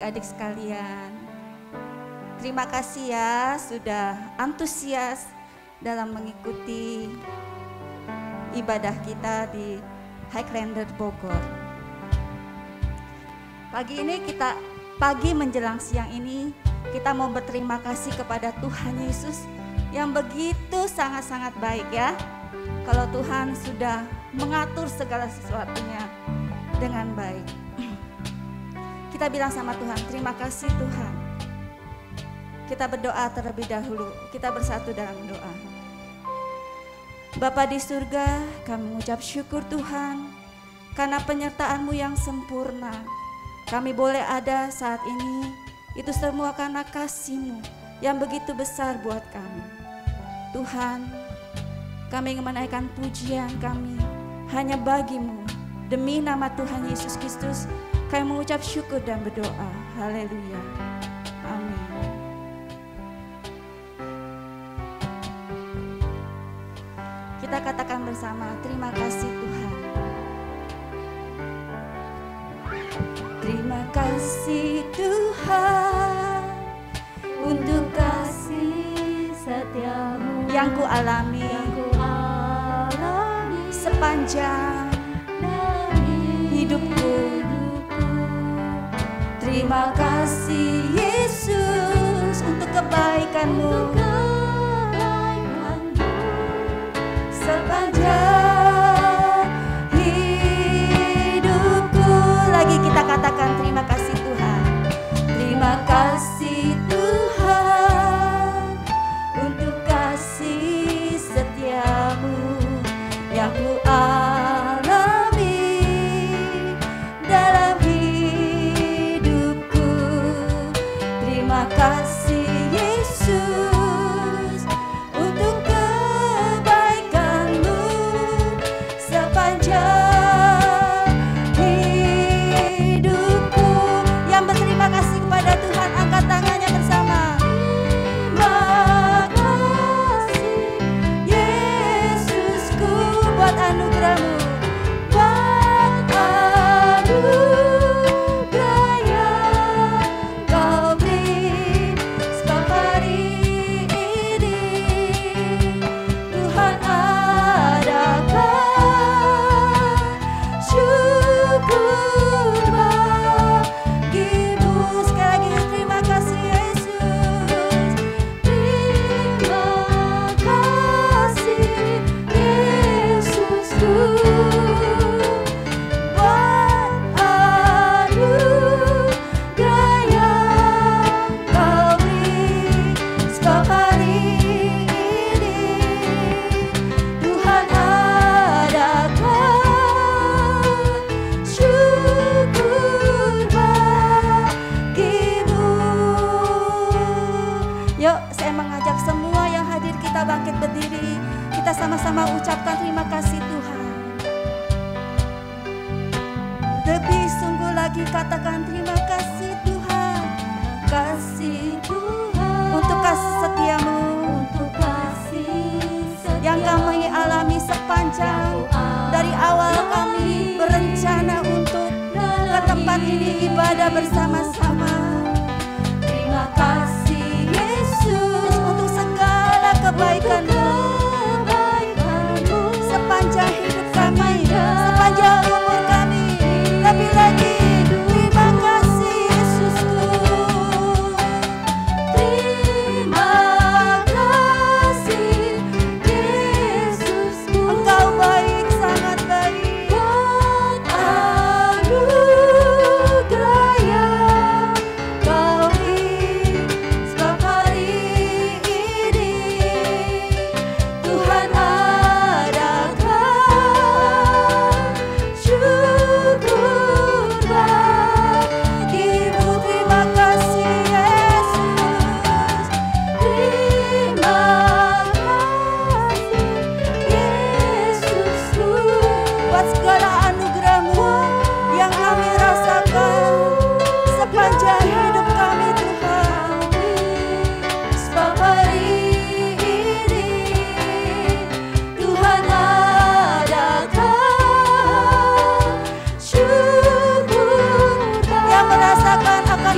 Adik sekalian, terima kasih ya sudah antusias dalam mengikuti ibadah kita di Highlander Bogor. Pagi menjelang siang ini kita mau berterima kasih kepada Tuhan Yesus yang begitu sangat-sangat baik ya. Kalau Tuhan sudah mengatur segala sesuatunya dengan baik. Kita bilang sama Tuhan, terima kasih Tuhan. Kita berdoa terlebih dahulu, kita bersatu dalam doa. Bapa di surga, kami mengucap syukur Tuhan, karena penyertaan-Mu yang sempurna. Kami boleh ada saat ini, itu semua karena kasih-Mu yang begitu besar buat kami. Tuhan, kami ingin menaikkan pujian kami hanya bagi-Mu. Demi nama Tuhan Yesus Kristus, kami mengucap syukur dan berdoa. Haleluya. Amin. Kita katakan bersama, terima kasih Tuhan. Terima kasih Tuhan untuk kasih setia-Mu yang ku alami sepanjang hidupku. Terima kasih Yesus untuk kebaikan-Mu sepanjang hidupku. Lagi kita katakan terima kasih Tuhan. Terima kasih Tuhan untuk kasih setia-Mu yang ku alami dalam hidupku. Terima kasih Yesus untuk kebaikan-Mu sepanjang hidupku. Yang berterima kasih kepada Tuhan, angkat tangannya bersama. Terima kasih Yesusku buat anugerah-Mu, buat anugerah yang Kau beri sebab hari ini Tuhan adakan syukur bagi-Mu. Sekali lagi terima kasih Yesus. Terima kasih Yesusku buat anugerah yang Kau beri sebab hari ini Tuhan adakan syukur bagi-Mu. Yuk, saya mengajak semua yang hadir kita bangkit berdiri. Kita sama-sama ucapkan terima kasih Tuhan. Lebih sungguh lagi katakan terima kasih Tuhan. Kasih Tuhan untuk kasih setia-Mu, untuk kasih yang kami alami sepanjang dari awal kami berencana untuk ke tempat ini ibadah bersama-sama. Terima kasih Yesus untuk segala kebaikan-Mu sepanjang hidup kami, sepanjang umur kami. Lebih lagi terima kasih Yesusku. Terima kasih Yesusku. Engkau baik, sangat baik. Buat anugerah yang Kau beri sebab hari ini Tuhan adakan syukur bagi-Mu. Terima kasih Yesus. Terima kasih Yesusku buat segala anugerah-Mu yang kami rasakan sepanjang hidup kami Tuhan. Sebab hari ini Tuhan adakan syukur yang merasakan akan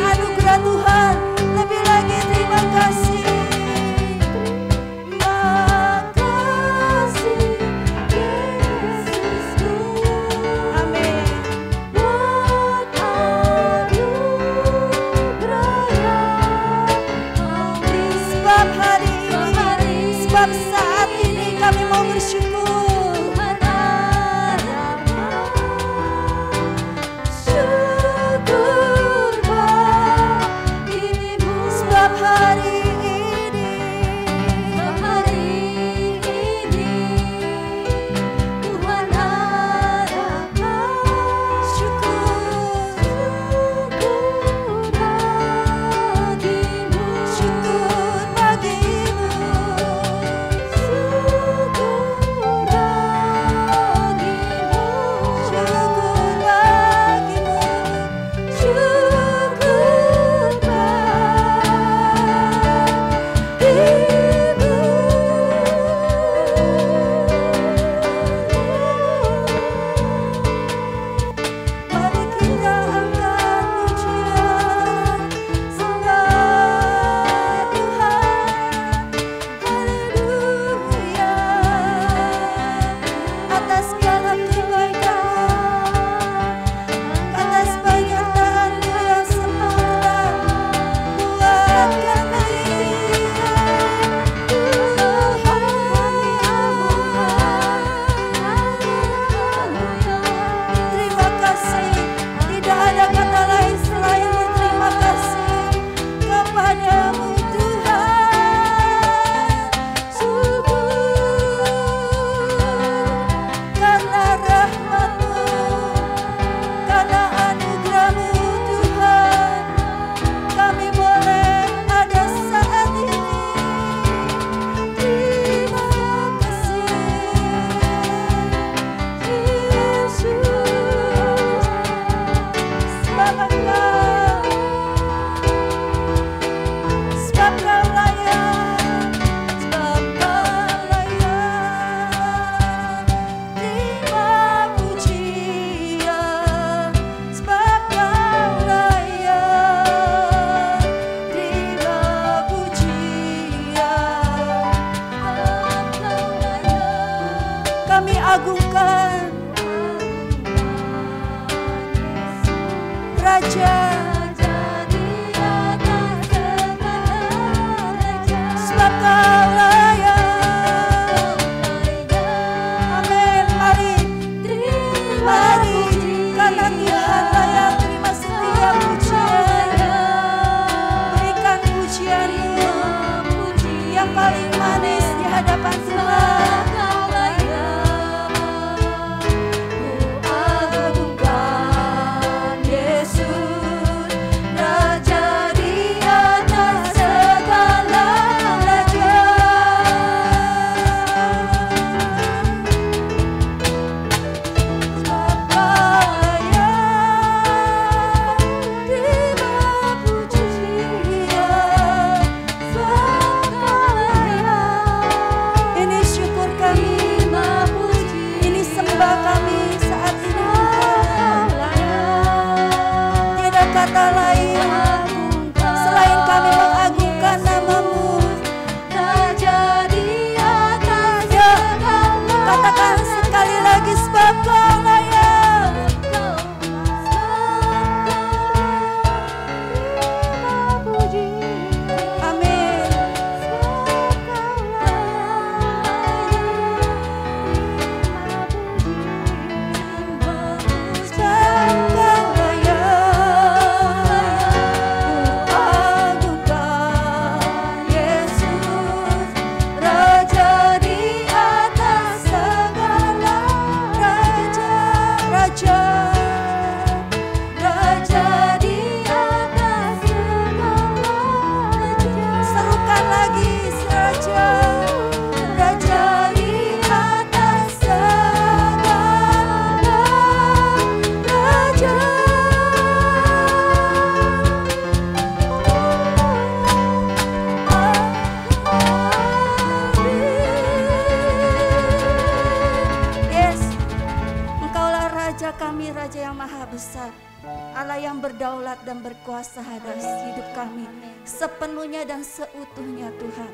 Sepenuhnya dan seutuhnya Tuhan.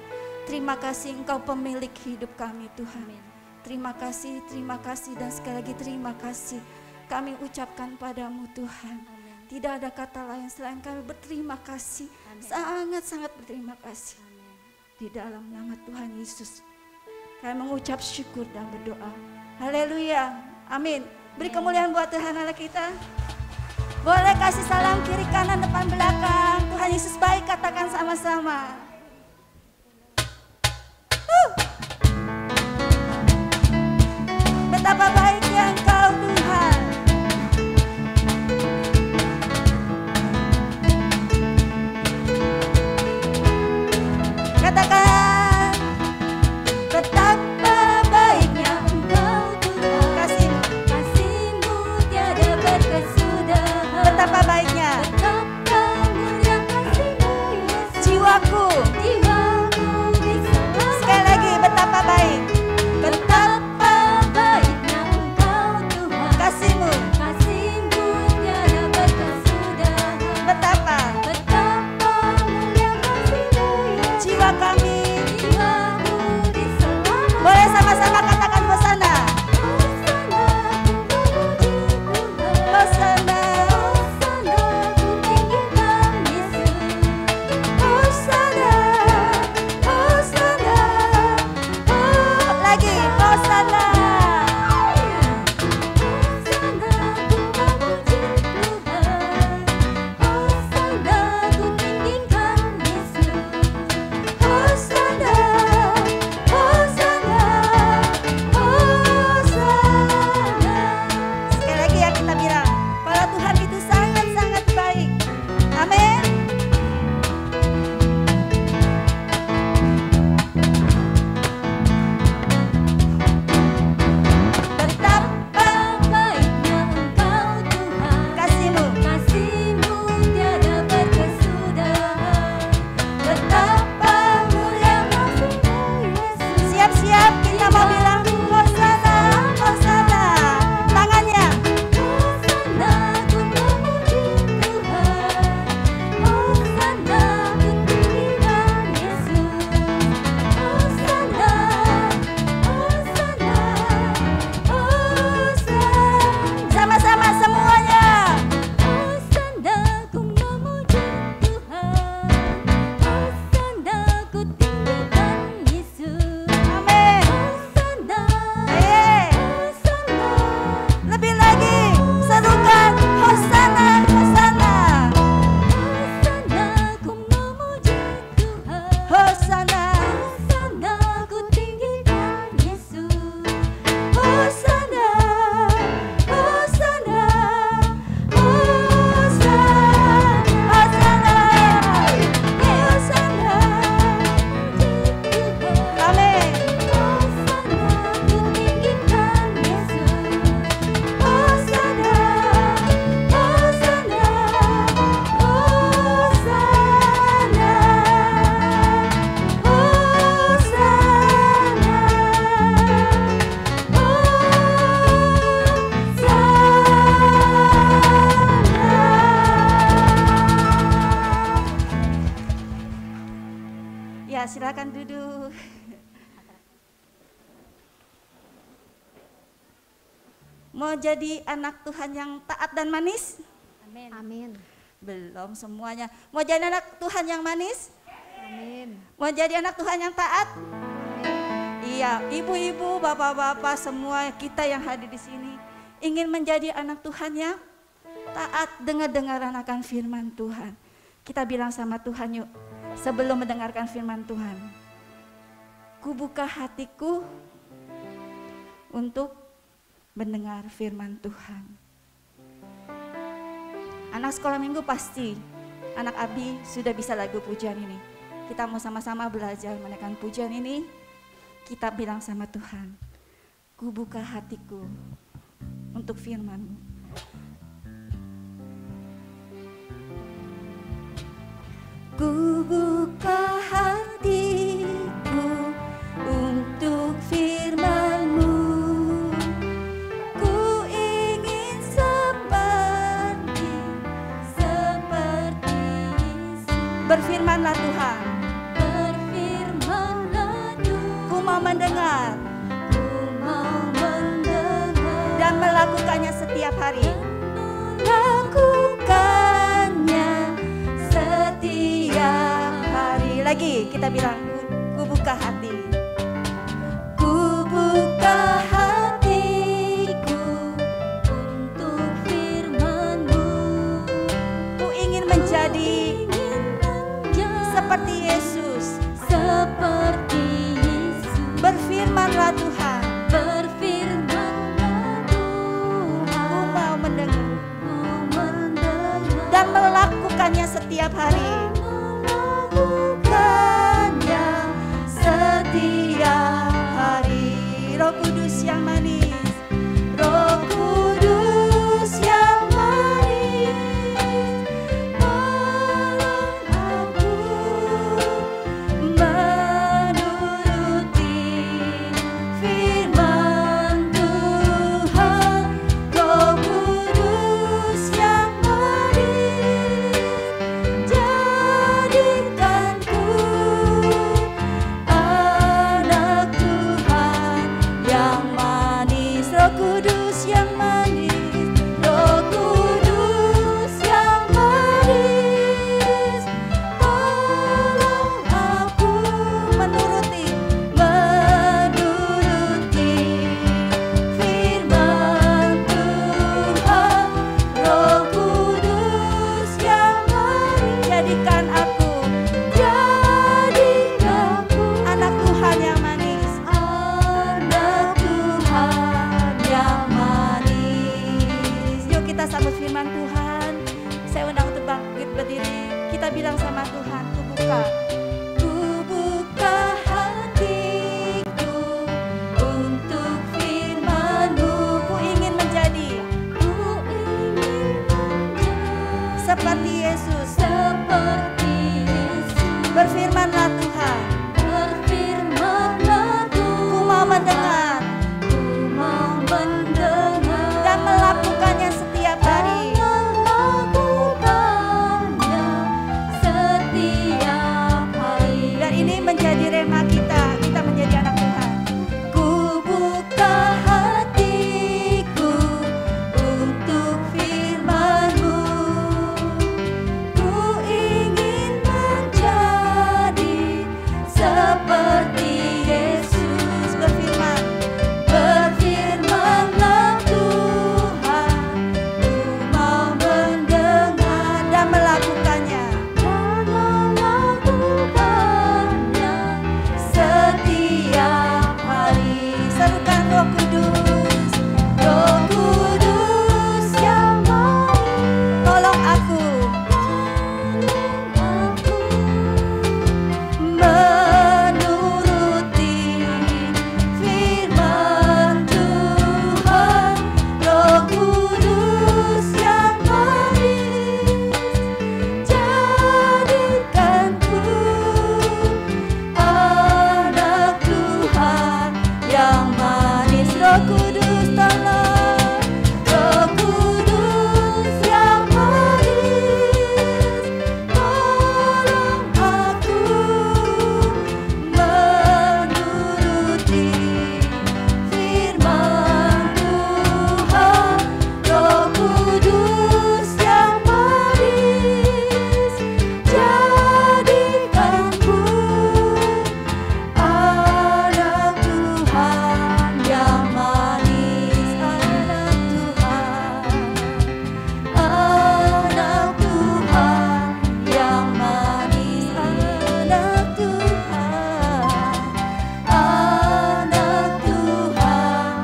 Terima kasih Engkau pemilik hidup kami Tuhan. Terima kasih dan sekali lagi terima kasih kami ucapkan padamu Tuhan. Tidak ada kata lain selain kami berterima kasih. Sangat-sangat berterima kasih. Di dalam nama Tuhan Yesus Kami mengucap syukur dan berdoa. Haleluya. Amin. Beri kemuliaan buat Tuhan Allah kita. Boleh kasih salam kiri kanan depan belakang. Tuhan Yesus baik, katakan sama-sama. Betapa baiknya Engkau Tuhan. Katakan, betapa baiknya Engkau Tuhan. Kasih-Mu tiada berkesudahan. Betapa baiknya, betapa mulia kasih-Mu Yesus. Jiwaku sekali lagi, betapa baik. Betapa baiknya Engkau Tuhan. Kasih-Mu tiada berkesudahan. Betapa mulia kasih-Mu Yesus. Jiwa kami, boleh sama-sama katakan hosana. Hosana, hosana, hosana. Lagi hosana. Hosana, hosana, hosana. Sekali lagi ya kita bilang, kalau Tuhan itu sangat-sangat baik. Amin. Betapa baiknya Engkau Tuhan. Kasih-Mu tiada berkesudahan. Betapa mulia kasih-Mu Yesus. Siap-siap kita mau bilang hosana, hosana. Tangannya. Hosana, ku memuji Tuhan. Hosana, ku tinggikan Yesus. Hosana, hosana, hosana. Sama-sama semuanya. Hosana, ku memuji Tuhan. Hosana, ku tinggikan Yesus. Amin. Hosana, hosana. Lebih lagi, serukan hosana, hosana. Hosana, ku memuji Tuhan. Hosana, hosana, ku tinggikan Yesus. Hosana, hosana, hosana, hosana, amin. Hosana, ku tinggikan Yesus. Hosana, hosana, Ya, silakan duduk. Mau jadi anak Tuhan yang taat dan manis? Amin. Amin. Belum semuanya. Mau jadi anak Tuhan yang manis? Amin. Mau jadi anak Tuhan yang taat? Iya, ibu-ibu, bapak-bapak, semua kita yang hadir di sini ingin menjadi anak Tuhan yang taat, dengar-dengaran akan firman Tuhan. Kita bilang sama Tuhan yuk, sebelum mendengarkan firman Tuhan, ku buka hatiku untuk mendengar firman Tuhan. Anak sekolah minggu pasti, anak Abi sudah bisa lagu pujian ini. Kita mau sama-sama belajar menekan pujian ini. Kita bilang sama Tuhan, ku buka hatiku untuk firman-Mu. Ku buka hatiku untuk firman-Mu. Ku ingin seperti Yesus. Berfirmanlah Tuhan. Berfirmanlah Tuhan. Ku mau mendengar. Ku mau mendengar. Dan melakukannya setiap hari. Lakukannya setiap hari. Lagi kita bilang, ku buka hati. Ku setiap hari. Melakukannya setiap hari. Roh Kudus yang manis, Roh Kudus yang manis, tolong aku menuruti firman Tuhan. Roh Kudus yang manis, jadikanku anak Tuhan yang manis. Roh Kudus yang manis, Roh Kudus yang manis, tolong aku menuruti firman Tuhan. Roh Kudus yang manis, jadikan aku anak Tuhan yang manis. anak Tuhan yang manis. Yuk kita sambut firman Tuhan. Saya undang untuk bangkit berdiri. Kita bilang sama Tuhan, ku buka. Ku buka hatiku untuk firman-Mu. Ku ingin menjadi Ku ingin menjadi seperti Yesus. seperti Yesus. Berfirmanlah Tuhan, Berfirmanlah ku mau Tuhan, mendengar ku mau mendengar dan melakukannya setiap hari. melakukannya setiap hari. Dan ini menjadi rema kita menjadi anak Tuhan. Ku buka hatiku untuk firman-Mu. Ku ingin menjadi seperti Yesus. Berfirman, Berfirmanlah Tuhan, ku mau mendengar dan melakukannya. dan melakukannya setiap hari. Serukan Roh Kudus, Roh Kudus yang manis, tolong aku menuruti firman Tuhan. Roh Kudus yang manis, jadikanku anak Tuhan yang manis. Roh Kudus tolong, Roh Kudus yang manis, tolong aku menuruti firman Tuhan. Roh Kudus yang manis, jadikanku anak Tuhan yang manis. Anak Tuhan yang manis. Anak Tuhan, anak Tuhan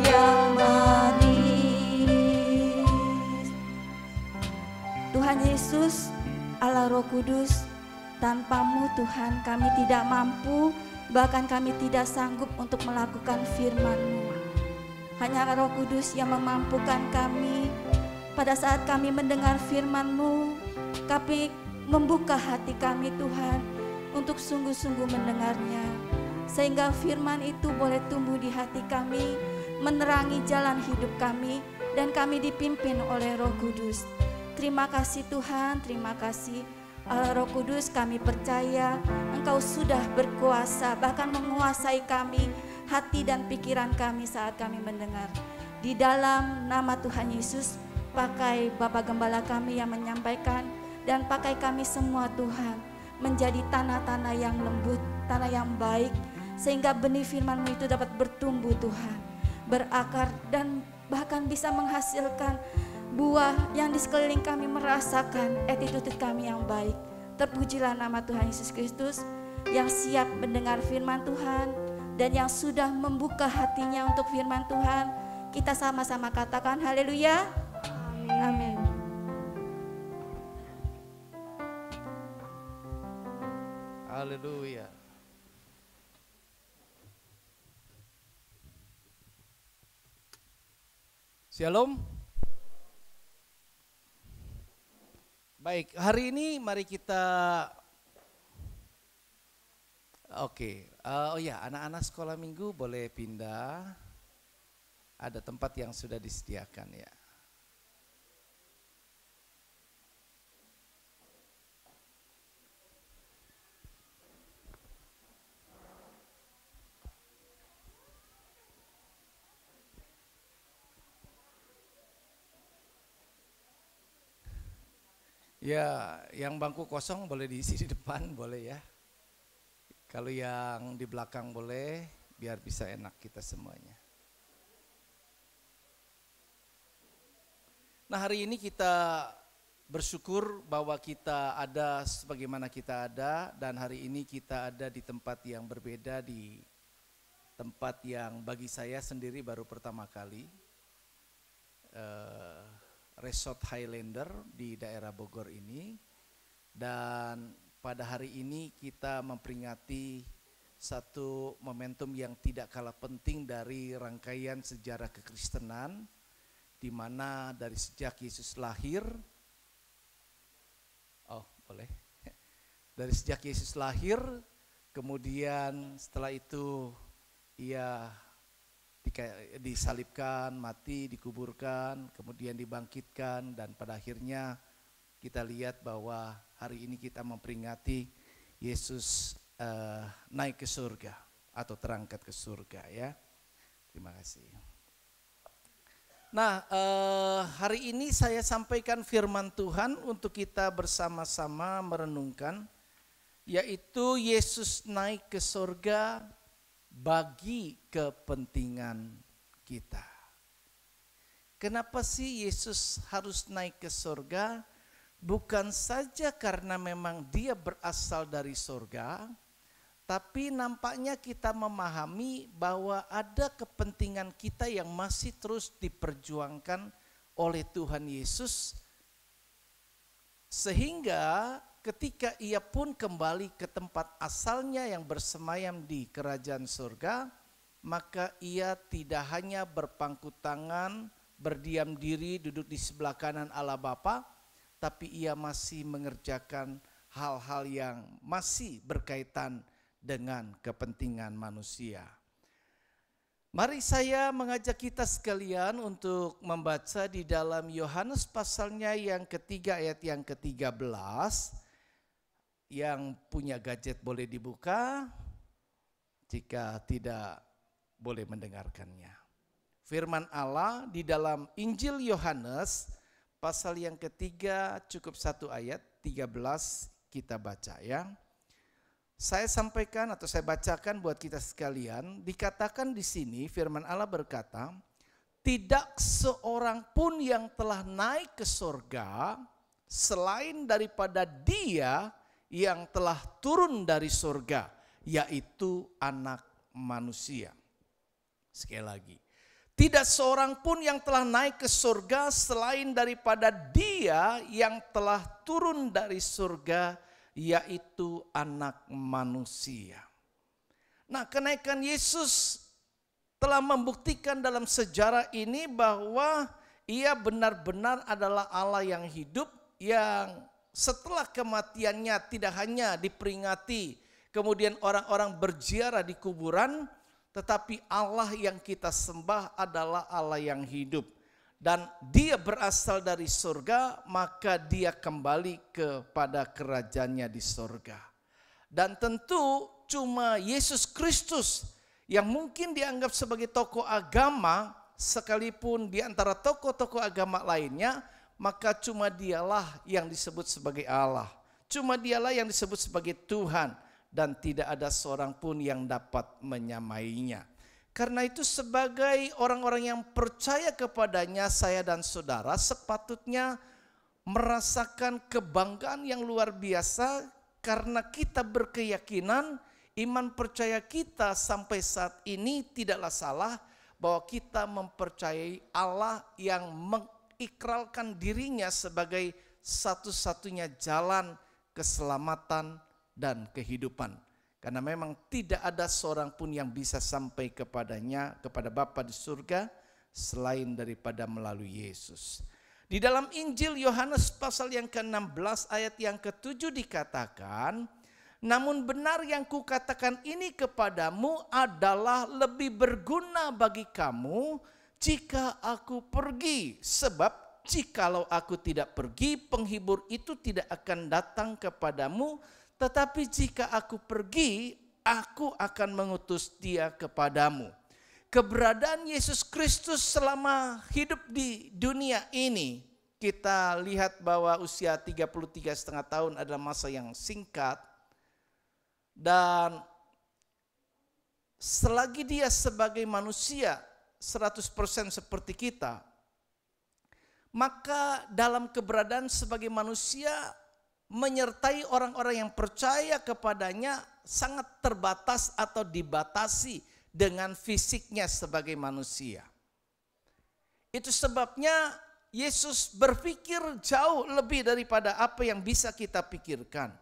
yang manis. Tuhan Yesus, Allah Roh Kudus, tanpa-Mu Tuhan kami tidak mampu, bahkan kami tidak sanggup untuk melakukan firman-Mu. Hanya Roh Kudus yang memampukan kami. Pada saat kami mendengar firman-Mu, kami membuka hati kami Tuhan untuk sungguh-sungguh mendengarnya. Sehingga firman itu boleh tumbuh di hati kami, menerangi jalan hidup kami, dan kami dipimpin oleh Roh Kudus. Terima kasih Tuhan, terima kasih Allah Roh Kudus, kami percaya Engkau sudah berkuasa, bahkan menguasai kami, hati dan pikiran kami saat kami mendengar. Di dalam nama Tuhan Yesus, pakai Bapak Gembala kami yang menyampaikan, dan pakai kami semua Tuhan, menjadi tanah-tanah yang lembut, tanah yang baik, sehingga benih firman-Mu itu dapat bertumbuh Tuhan, berakar dan bahkan bisa menghasilkan buah yang di sekeliling kami merasakan attitude kami yang baik. Terpujilah nama Tuhan Yesus Kristus yang siap mendengar firman Tuhan dan yang sudah membuka hatinya untuk firman Tuhan. Kita sama-sama katakan haleluya. Amin. Haleluya. Shalom. Baik, hari ini mari kita oh ya, anak-anak sekolah minggu boleh pindah. Ada tempat yang sudah disediakan ya. Ya, yang bangku kosong boleh diisi di depan, boleh ya. Kalau yang di belakang boleh, biar bisa enak kita semuanya. Nah, hari ini kita bersyukur bahwa kita ada sebagaimana kita ada, dan hari ini kita ada di tempat yang berbeda, di tempat yang bagi saya sendiri baru pertama kali. Resort Highlander di daerah Bogor ini, dan pada hari ini kita memperingati satu momentum yang tidak kalah penting dari rangkaian sejarah kekristenan, di mana dari sejak Yesus lahir, dari sejak Yesus lahir, kemudian setelah itu ia disalibkan, mati, dikuburkan, kemudian dibangkitkan, dan pada akhirnya kita lihat bahwa hari ini kita memperingati Yesus naik ke surga atau terangkat ke surga ya. Terima kasih. Nah, hari ini saya sampaikan firman Tuhan untuk kita bersama-sama merenungkan, yaitu Yesus naik ke surga bagi kepentingan kita. Kenapa sih Yesus harus naik ke surga? Bukan saja karena memang dia berasal dari surga, tapi nampaknya kita memahami bahwa ada kepentingan kita yang masih terus diperjuangkan oleh Tuhan Yesus, sehingga ketika ia pun kembali ke tempat asalnya yang bersemayam di kerajaan surga, maka ia tidak hanya berpangku tangan, berdiam diri, duduk di sebelah kanan Allah Bapa, tapi ia masih mengerjakan hal-hal yang masih berkaitan dengan kepentingan manusia. Mari saya mengajak kita sekalian untuk membaca di dalam Yohanes pasalnya yang ketiga ayat yang ke-13. Yang punya gadget boleh dibuka, jika tidak boleh mendengarkannya. Firman Allah di dalam Injil Yohanes pasal yang ketiga, cukup satu ayat 13 kita baca ya. Saya sampaikan atau saya bacakan buat kita sekalian. Dikatakan di sini firman Allah berkata, tidak seorang pun yang telah naik ke surga selain daripada Dia yang telah turun dari surga, yaitu Anak Manusia. Sekali lagi, tidak seorang pun yang telah naik ke surga selain daripada Dia yang telah turun dari surga, yaitu Anak Manusia. Nah, kenaikan Yesus telah membuktikan dalam sejarah ini bahwa Ia benar-benar adalah Allah yang hidup, yang setelah kematiannya tidak hanya diperingati, kemudian orang-orang berziarah di kuburan, tetapi Allah yang kita sembah adalah Allah yang hidup. Dan Dia berasal dari surga, maka Dia kembali kepada kerajaannya di surga. Dan tentu cuma Yesus Kristus yang mungkin dianggap sebagai tokoh agama, sekalipun di antara tokoh-tokoh agama lainnya, maka cuma Dialah yang disebut sebagai Allah. Cuma Dialah yang disebut sebagai Tuhan, dan tidak ada seorang pun yang dapat menyamainya. Karena itu sebagai orang-orang yang percaya kepadanya, saya dan saudara sepatutnya merasakan kebanggaan yang luar biasa, karena kita berkeyakinan iman percaya kita sampai saat ini tidaklah salah, bahwa kita mempercayai Allah yang mengikrarkan dirinya sebagai satu-satunya jalan keselamatan dan kehidupan. Karena memang tidak ada seorang pun yang bisa sampai kepadanya, kepada Bapa di surga, selain daripada melalui Yesus. Di dalam Injil Yohanes pasal yang ke-16 ayat yang ke-7 dikatakan, namun benar yang kukatakan ini kepadamu adalah lebih berguna bagi kamu jika aku pergi. Sebab jikalau aku tidak pergi, penghibur itu tidak akan datang kepadamu. Tetapi jika aku pergi, aku akan mengutus dia kepadamu. Keberadaan Yesus Kristus selama hidup di dunia ini, kita lihat bahwa usia 33,5 tahun adalah masa yang singkat. Dan selagi dia sebagai manusia 100% seperti kita, maka dalam keberadaan sebagai manusia menyertai orang-orang yang percaya kepadanya sangat terbatas atau dibatasi dengan fisiknya sebagai manusia. Itu sebabnya Yesus berpikir jauh lebih daripada apa yang bisa kita pikirkan.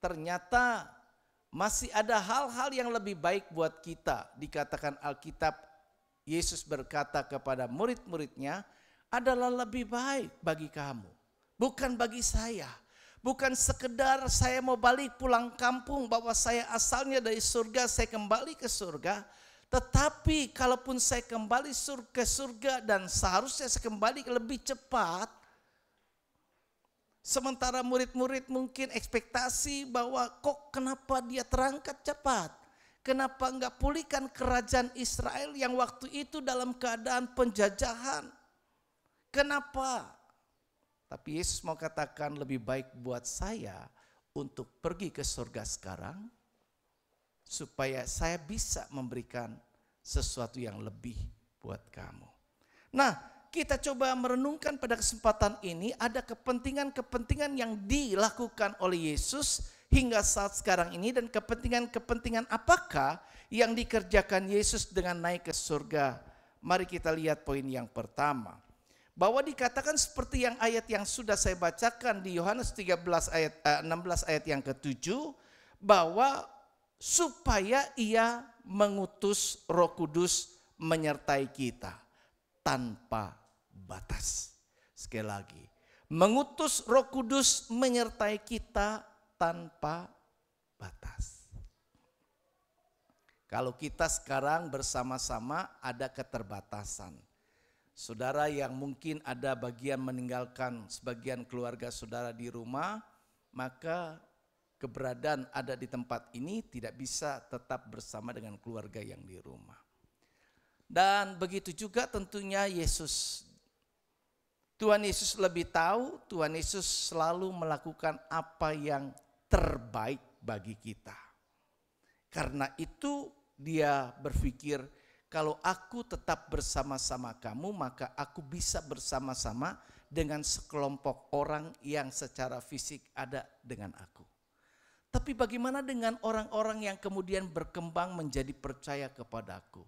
Ternyata masih ada hal-hal yang lebih baik buat kita. Dikatakan Alkitab, Yesus berkata kepada murid-muridnya, adalah lebih baik bagi kamu, bukan bagi saya. Bukan sekedar saya mau balik pulang kampung bahwa saya asalnya dari surga, saya kembali ke surga. Tetapi kalaupun saya kembali ke surga dan seharusnya saya kembali lebih cepat. Sementara murid-murid mungkin ekspektasi bahwa kok kenapa dia terangkat cepat. Kenapa enggak pulihkan kerajaan Israel yang waktu itu dalam keadaan penjajahan. Kenapa? Tapi Yesus mau katakan lebih baik buat saya untuk pergi ke surga sekarang, supaya saya bisa memberikan sesuatu yang lebih buat kamu. Nah, kita coba merenungkan pada kesempatan ini, ada kepentingan-kepentingan yang dilakukan oleh Yesus hingga saat sekarang ini, dan kepentingan-kepentingan apakah yang dikerjakan Yesus dengan naik ke surga. Mari kita lihat poin yang pertama. Bahwa dikatakan seperti yang ayat yang sudah saya bacakan di Yohanes 16 ayat yang ke-7, bahwa supaya ia mengutus Roh Kudus menyertai kita tanpa batas. Sekali lagi, mengutus Roh Kudus menyertai kita tanpa batas. Kalau kita sekarang bersama-sama ada keterbatasan. Saudara yang mungkin ada bagian meninggalkan sebagian keluarga saudara di rumah, maka keberadaan ada di tempat ini tidak bisa tetap bersama dengan keluarga yang di rumah. Dan begitu juga tentunya Yesus. Tuhan Yesus lebih tahu, Tuhan Yesus selalu melakukan apa yang terbaik bagi kita. Karena itu dia berpikir, kalau aku tetap bersama-sama kamu, maka aku bisa bersama-sama dengan sekelompok orang yang secara fisik ada dengan aku. Tapi bagaimana dengan orang-orang yang kemudian berkembang menjadi percaya kepadaku?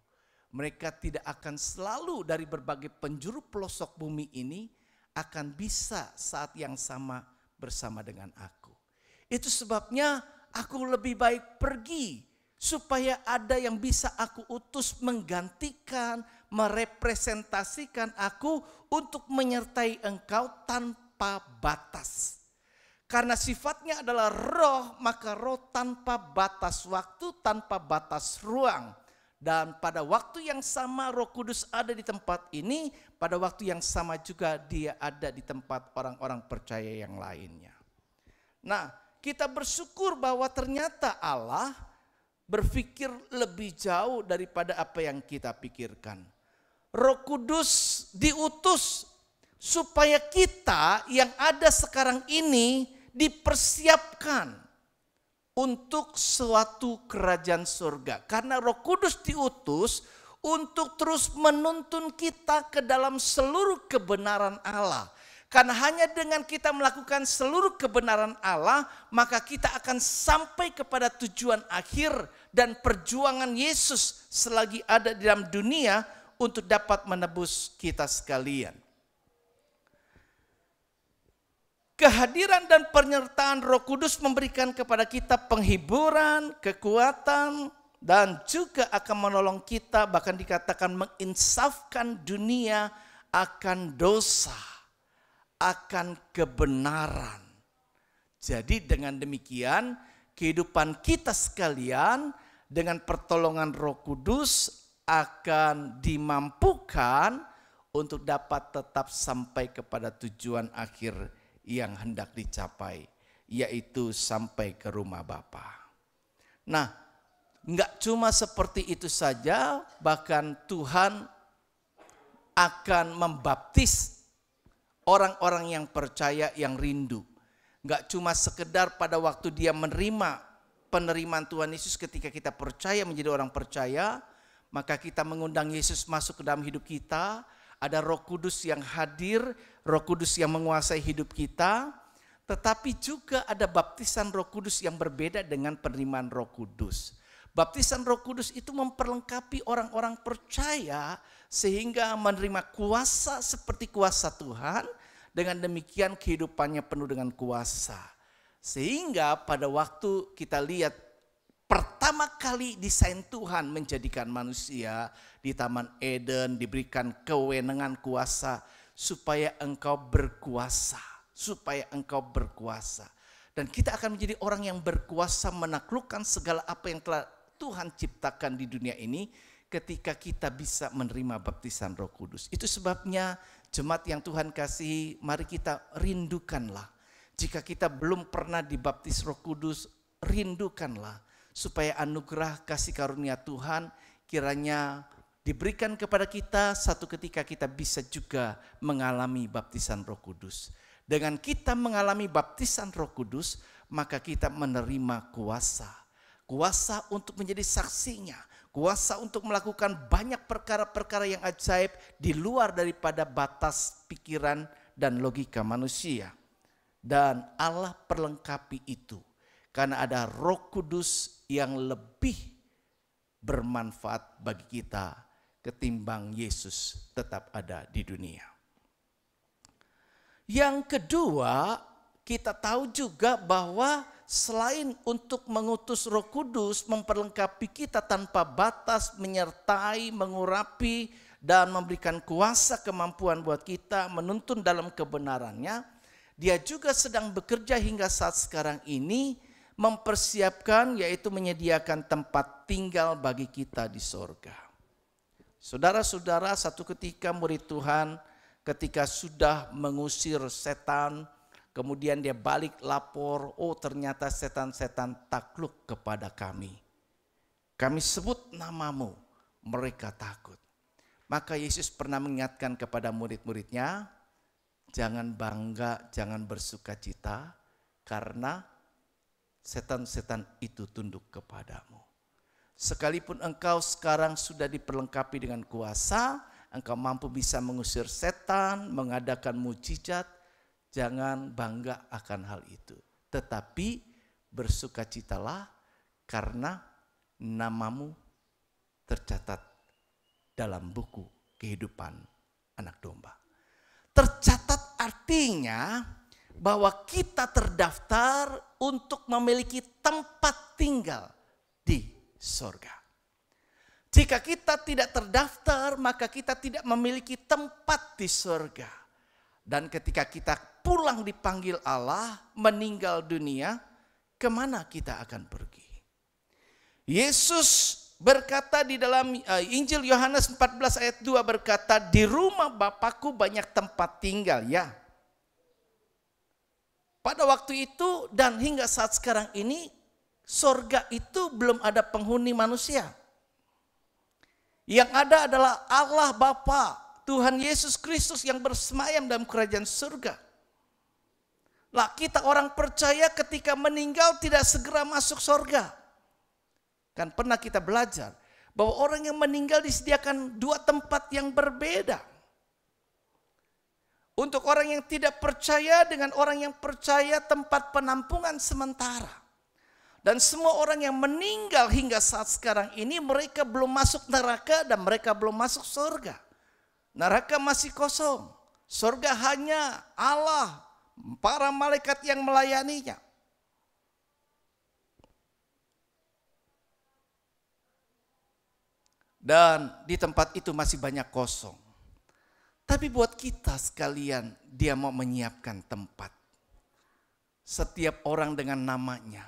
Mereka tidak akan selalu dari berbagai penjuru pelosok bumi ini akan bisa saat yang sama bersama dengan aku. Itu sebabnya aku lebih baik pergi, supaya ada yang bisa aku utus menggantikan, merepresentasikan aku untuk menyertai engkau tanpa batas. Karena sifatnya adalah roh, maka roh tanpa batas waktu, tanpa batas ruang. Dan pada waktu yang sama Roh Kudus ada di tempat ini, pada waktu yang sama juga dia ada di tempat orang-orang percaya yang lainnya. Nah, kita bersyukur bahwa ternyata Allah berpikir lebih jauh daripada apa yang kita pikirkan. Roh Kudus diutus supaya kita yang ada sekarang ini dipersiapkan untuk suatu kerajaan surga. Karena Roh Kudus diutus untuk terus menuntun kita ke dalam seluruh kebenaran Allah. Karena hanya dengan kita melakukan seluruh kebenaran Allah, maka kita akan sampai kepada tujuan akhir dan perjuangan Yesus selagi ada di dalam dunia untuk dapat menebus kita sekalian. kehadiran dan penyertaan Roh Kudus memberikan kepada kita penghiburan, kekuatan, dan juga akan menolong kita, bahkan dikatakan menginsafkan dunia akan dosa, akan kebenaran. Jadi dengan demikian kehidupan kita sekalian dengan pertolongan Roh Kudus akan dimampukan untuk dapat tetap sampai kepada tujuan akhir yang hendak dicapai, yaitu sampai ke rumah Bapa. Nah, enggak cuma seperti itu saja, bahkan Tuhan akan membaptis orang-orang yang percaya, yang rindu. Enggak cuma sekedar pada waktu dia menerima penerimaan Tuhan Yesus, ketika kita percaya menjadi orang percaya, maka kita mengundang Yesus masuk ke dalam hidup kita. Ada Roh Kudus yang hadir, Roh Kudus yang menguasai hidup kita. Tetapi juga ada baptisan Roh Kudus yang berbeda dengan penerimaan Roh Kudus. Baptisan Roh Kudus itu memperlengkapi orang-orang percaya sehingga menerima kuasa seperti kuasa Tuhan. Dengan demikian kehidupannya penuh dengan kuasa. Sehingga pada waktu kita lihat pertama kali desain Tuhan menjadikan manusia di Taman Eden, diberikan kewenangan kuasa supaya engkau berkuasa. Supaya engkau berkuasa. Dan kita akan menjadi orang yang berkuasa menaklukkan segala apa yang telah Tuhan ciptakan di dunia ini ketika kita bisa menerima baptisan Roh Kudus. Itu sebabnya jemaat yang Tuhan kasihi, mari kita rindukanlah. Jika kita belum pernah dibaptis Roh Kudus, rindukanlah supaya anugerah kasih karunia Tuhan kiranya diberikan kepada kita, satu ketika kita bisa juga mengalami baptisan Roh Kudus. Dengan kita mengalami baptisan Roh Kudus, maka kita menerima kuasa. Kuasa untuk menjadi saksinya. Kuasa untuk melakukan banyak perkara-perkara yang ajaib di luar daripada batas pikiran dan logika manusia. Dan Allah perlengkapi itu. Karena ada Roh Kudus yang lebih bermanfaat bagi kita ketimbang Yesus tetap ada di dunia. Yang kedua, kita tahu juga bahwa selain untuk mengutus Roh Kudus, memperlengkapi kita tanpa batas, menyertai, mengurapi, dan memberikan kuasa kemampuan buat kita menuntun dalam kebenarannya, dia juga sedang bekerja hingga saat sekarang ini mempersiapkan, yaitu menyediakan tempat tinggal bagi kita di sorga. Saudara-saudara, satu ketika murid Tuhan ketika sudah mengusir setan, kemudian dia balik lapor, oh ternyata setan-setan takluk kepada kami. Kami sebut namamu, mereka takut. Maka Yesus pernah mengingatkan kepada murid-muridnya, jangan bangga, jangan bersuka cita, karena setan-setan itu tunduk kepadamu. Sekalipun engkau sekarang sudah diperlengkapi dengan kuasa, engkau mampu bisa mengusir setan, mengadakan mujizat, jangan bangga akan hal itu. Tetapi bersukacitalah karena namamu tercatat dalam buku kehidupan anak domba. Tercatat artinya bahwa kita terdaftar untuk memiliki tempat tinggal di sorga. Jika kita tidak terdaftar, maka kita tidak memiliki tempat di sorga. Dan ketika kita pulang dipanggil Allah, meninggal dunia, kemana kita akan pergi? Yesus berkata di dalam Injil Yohanes 14 ayat 2 berkata, di rumah Bapakku banyak tempat tinggal ya. Pada waktu itu dan hingga saat sekarang ini, sorga itu belum ada penghuni manusia. Yang ada adalah Allah Bapa, Tuhan Yesus Kristus yang bersemayam dalam kerajaan surga. Lah kita orang percaya ketika meninggal tidak segera masuk sorga. Kan pernah kita belajar bahwa orang yang meninggal disediakan dua tempat yang berbeda. Untuk orang yang tidak percaya dengan orang yang percaya tempat penampungan sementara. Dan semua orang yang meninggal hingga saat sekarang ini mereka belum masuk neraka dan mereka belum masuk surga. Neraka masih kosong. Surga hanya Allah para malaikat yang melayaninya. Dan di tempat itu masih banyak kosong. Tapi buat kita sekalian, dia mau menyiapkan tempat. Setiap orang dengan namanya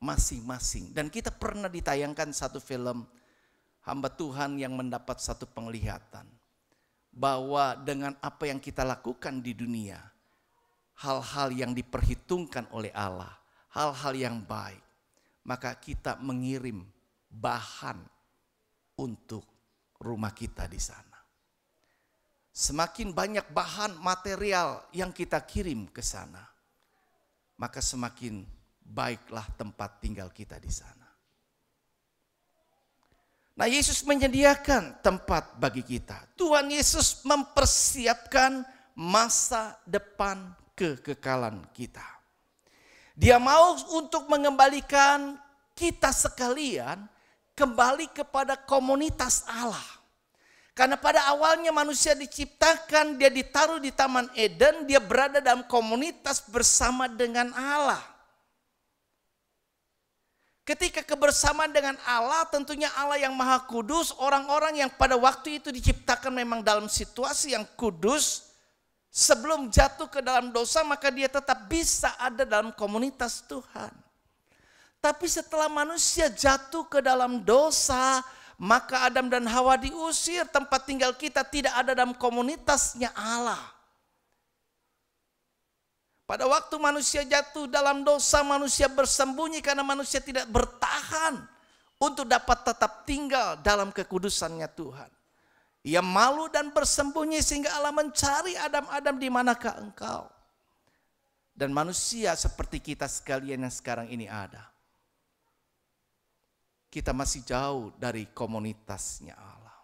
masing-masing. Dan kita pernah ditayangkan satu film hamba Tuhan yang mendapat satu penglihatan. Bahwa dengan apa yang kita lakukan di dunia, hal-hal yang diperhitungkan oleh Allah, hal-hal yang baik, maka kita mengirim bahan untuk rumah kita di sana. Semakin banyak bahan material yang kita kirim ke sana, maka semakin baiklah tempat tinggal kita di sana. Nah, Yesus menyediakan tempat bagi kita. Tuhan Yesus mempersiapkan masa depan kekekalan kita. Dia mau untuk mengembalikan kita sekalian kembali kepada komunitas Allah. Karena pada awalnya manusia diciptakan, dia ditaruh di Taman Eden, dia berada dalam komunitas bersama dengan Allah. Ketika kebersamaan dengan Allah, tentunya Allah yang Maha Kudus, orang-orang yang pada waktu itu diciptakan memang dalam situasi yang kudus, sebelum jatuh ke dalam dosa, maka dia tetap bisa ada dalam komunitas Tuhan. Tapi setelah manusia jatuh ke dalam dosa, maka Adam dan Hawa diusir, tempat tinggal kita tidak ada dalam komunitasnya Allah. Pada waktu manusia jatuh dalam dosa, manusia bersembunyi karena manusia tidak bertahan untuk dapat tetap tinggal dalam kekudusannya Tuhan. Ia malu dan bersembunyi sehingga Allah mencari Adam, di manakah engkau? Dan manusia seperti kita sekalian yang sekarang ini ada. Kita masih jauh dari komunitasnya Allah.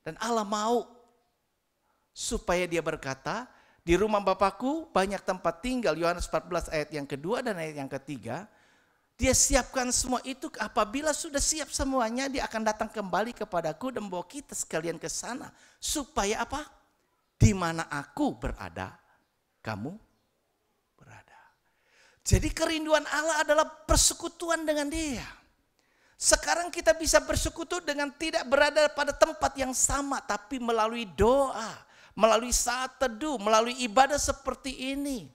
Dan Allah mau supaya dia berkata, di rumah Bapakku banyak tempat tinggal. Yohanes 14 ayat yang kedua dan ayat yang ketiga. Dia siapkan semua itu, apabila sudah siap semuanya, dia akan datang kembali kepadaku dan bawa kita sekalian ke sana. Supaya apa? Di mana aku berada, kamu berada. Jadi kerinduan Allah adalah persekutuan dengan dia. Sekarang kita bisa bersekutu dengan tidak berada pada tempat yang sama, tapi melalui doa, melalui saat teduh, melalui ibadah seperti ini.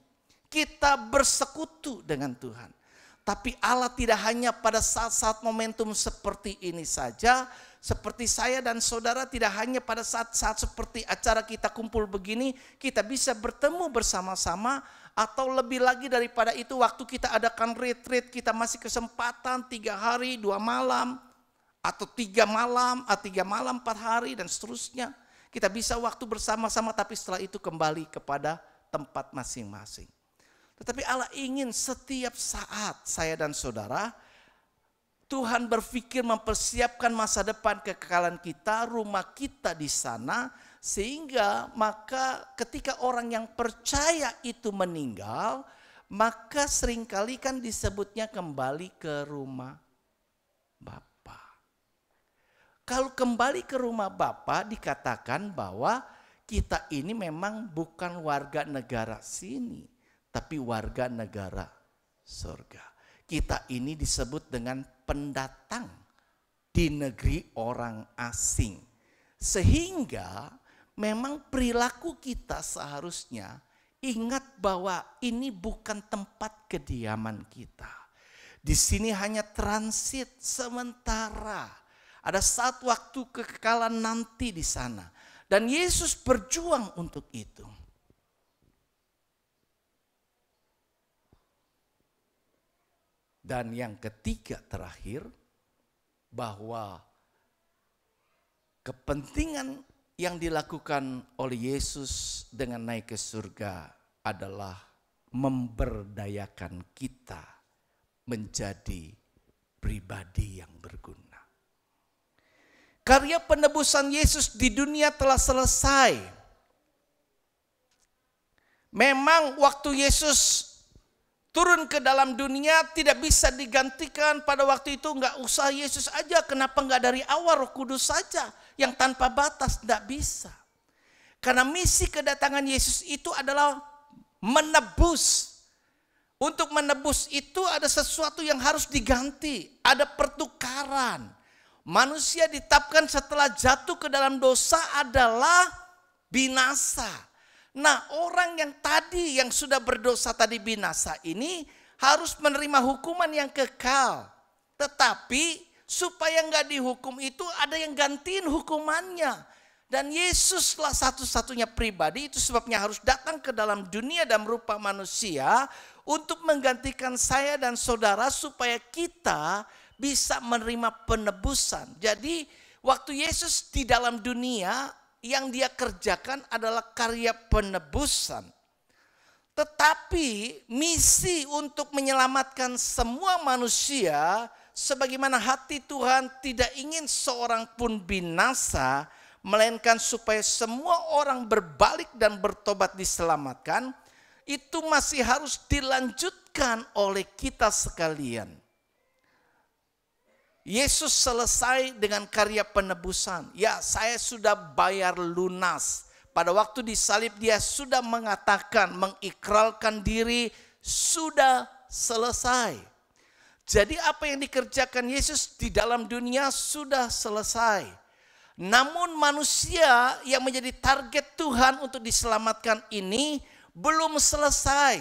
Kita bersekutu dengan Tuhan. Tapi Allah tidak hanya pada saat-saat momentum seperti ini saja. Seperti saya dan saudara tidak hanya pada saat-saat seperti acara kita kumpul begini, kita bisa bertemu bersama-sama. Atau lebih lagi daripada itu, waktu kita adakan retreat, kita masih kesempatan 3 hari 2 malam. Atau 3 malam, 3 malam 4 hari dan seterusnya. Kita bisa waktu bersama-sama, tapi setelah itu kembali kepada tempat masing-masing. Tetapi Allah ingin setiap saat saya dan saudara, Tuhan berpikir mempersiapkan masa depan kekekalan kita, rumah kita di sana, sehingga maka ketika orang yang percaya itu meninggal, maka seringkali kan disebutnya kembali ke rumah Bapa. Kalau kembali ke rumah Bapa dikatakan bahwa kita ini memang bukan warga negara sini, tapi warga negara surga. Kita ini disebut dengan pendatang di negeri orang asing. Sehingga memang perilaku kita seharusnya ingat bahwa ini bukan tempat kediaman kita. Di sini hanya transit sementara. Ada saat waktu kekekalan nanti di sana. Dan Yesus berjuang untuk itu. Dan yang ketiga terakhir, bahwa kepentingan yang dilakukan oleh Yesus dengan naik ke surga adalah memberdayakan kita menjadi pribadi yang berguna. Karya penebusan Yesus di dunia telah selesai. Memang waktu Yesus turun ke dalam dunia tidak bisa digantikan pada waktu itu, enggak usah Yesus aja, kenapa enggak dari awal Roh Kudus saja yang tanpa batas, enggak bisa. Karena misi kedatangan Yesus itu adalah menebus. Untuk menebus itu ada sesuatu yang harus diganti, ada pertukaran. Manusia ditetapkan setelah jatuh ke dalam dosa adalah binasa. Nah, orang yang tadi yang sudah berdosa tadi binasa ini harus menerima hukuman yang kekal. Tetapi supaya nggak dihukum itu ada yang gantiin hukumannya. Dan Yesuslah satu-satunya pribadi, itu sebabnya harus datang ke dalam dunia dalam rupa manusia untuk menggantikan saya dan saudara supaya kita bisa menerima penebusan. Jadi waktu Yesus di dalam dunia yang dia kerjakan adalah karya penebusan. Tetapi misi untuk menyelamatkan semua manusia, sebagaimana hati Tuhan tidak ingin seorang pun binasa, melainkan supaya semua orang berbalik dan bertobat diselamatkan, itu masih harus dilanjutkan oleh kita sekalian. Yesus selesai dengan karya penebusan. Ya, saya sudah bayar lunas. Pada waktu disalib dia sudah mengatakan, mengikrarkan diri, sudah selesai. Jadi apa yang dikerjakan Yesus di dalam dunia sudah selesai. Namun manusia yang menjadi target Tuhan untuk diselamatkan ini belum selesai.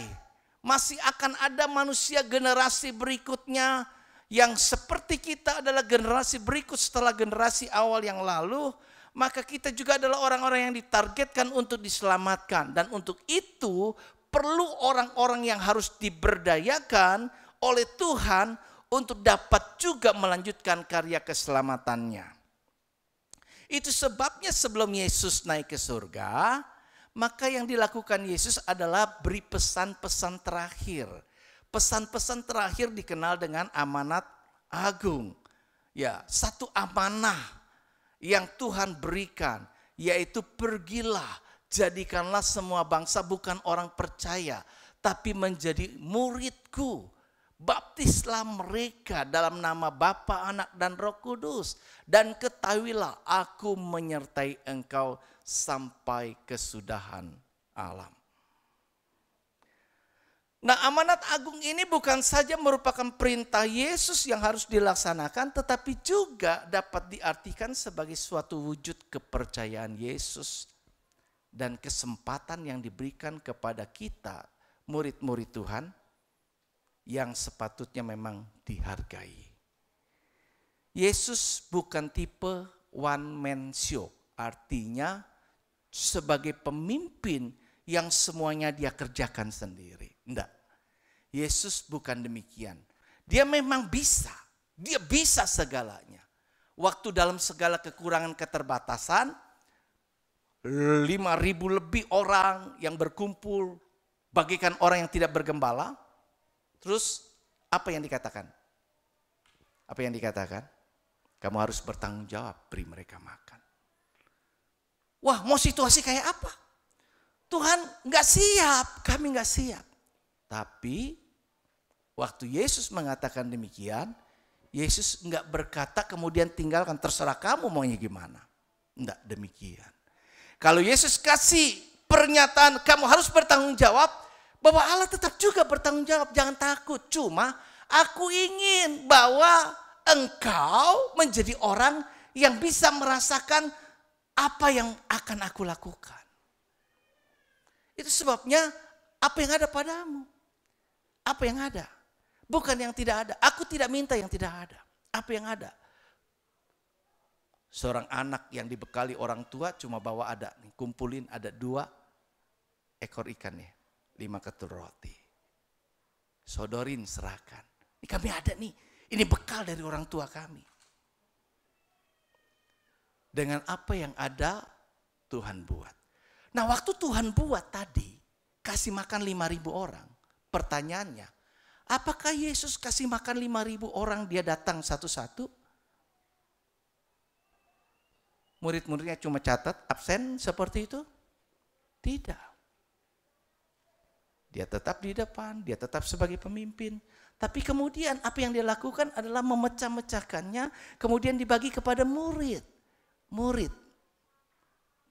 Masih akan ada manusia generasi berikutnya yang seperti kita adalah generasi berikut setelah generasi awal yang lalu. Maka kita juga adalah orang-orang yang ditargetkan untuk diselamatkan. Dan untuk itu perlu orang-orang yang harus diberdayakan oleh Tuhan untuk dapat juga melanjutkan karya keselamatannya. Itu sebabnya sebelum Yesus naik ke surga, maka yang dilakukan Yesus adalah beri pesan-pesan terakhir. Pesan-pesan terakhir dikenal dengan amanat agung. Ya, satu amanah yang Tuhan berikan, yaitu pergilah, jadikanlah semua bangsa bukan orang percaya, tapi menjadi muridku. Baptislah mereka dalam nama Bapa, Anak, dan Roh Kudus. Dan ketahuilah aku menyertai engkau sampai kesudahan alam. Nah, amanat agung ini bukan saja merupakan perintah Yesus yang harus dilaksanakan, tetapi juga dapat diartikan sebagai suatu wujud kepercayaan Yesus dan kesempatan yang diberikan kepada kita, murid-murid Tuhan, yang sepatutnya memang dihargai. Yesus bukan tipe one man show, artinya sebagai pemimpin yang semuanya dia kerjakan sendiri. Enggak, Yesus bukan demikian. Dia memang bisa, dia bisa segalanya. Waktu dalam segala kekurangan keterbatasan, 5.000 lebih orang yang berkumpul, bagikan orang yang tidak bergembala. Terus apa yang dikatakan? Apa yang dikatakan? Kamu harus bertanggung jawab, beri mereka makan. Wah, mau situasi kayak apa? Tuhan nggak siap, kami nggak siap. Tapi waktu Yesus mengatakan demikian, Yesus nggak berkata kemudian tinggalkan, terserah kamu maunya gimana. Enggak demikian. Kalau Yesus kasih pernyataan kamu harus bertanggung jawab, bahwa Allah tetap juga bertanggung jawab, jangan takut. Cuma aku ingin bahwa engkau menjadi orang yang bisa merasakan apa yang akan aku lakukan. Itu sebabnya apa yang ada padamu. Apa yang ada. Bukan yang tidak ada. Aku tidak minta yang tidak ada. Apa yang ada. Seorang anak yang dibekali orang tua cuma bawa ada. Kumpulin ada 2 ekor ikan nih. 5 ketul roti. Sodorin, serahkan. Ini kami ada nih. Ini bekal dari orang tua kami. Dengan apa yang ada Tuhan buat. Nah, waktu Tuhan buat tadi kasih makan 5.000 orang. Pertanyaannya, apakah Yesus kasih makan 5.000 orang dia datang satu-satu? Murid-muridnya cuma catat absen seperti itu? Tidak. Dia tetap di depan, dia tetap sebagai pemimpin. Tapi kemudian apa yang dia lakukan adalah memecah-mecahkannya, kemudian dibagi kepada murid. Murid.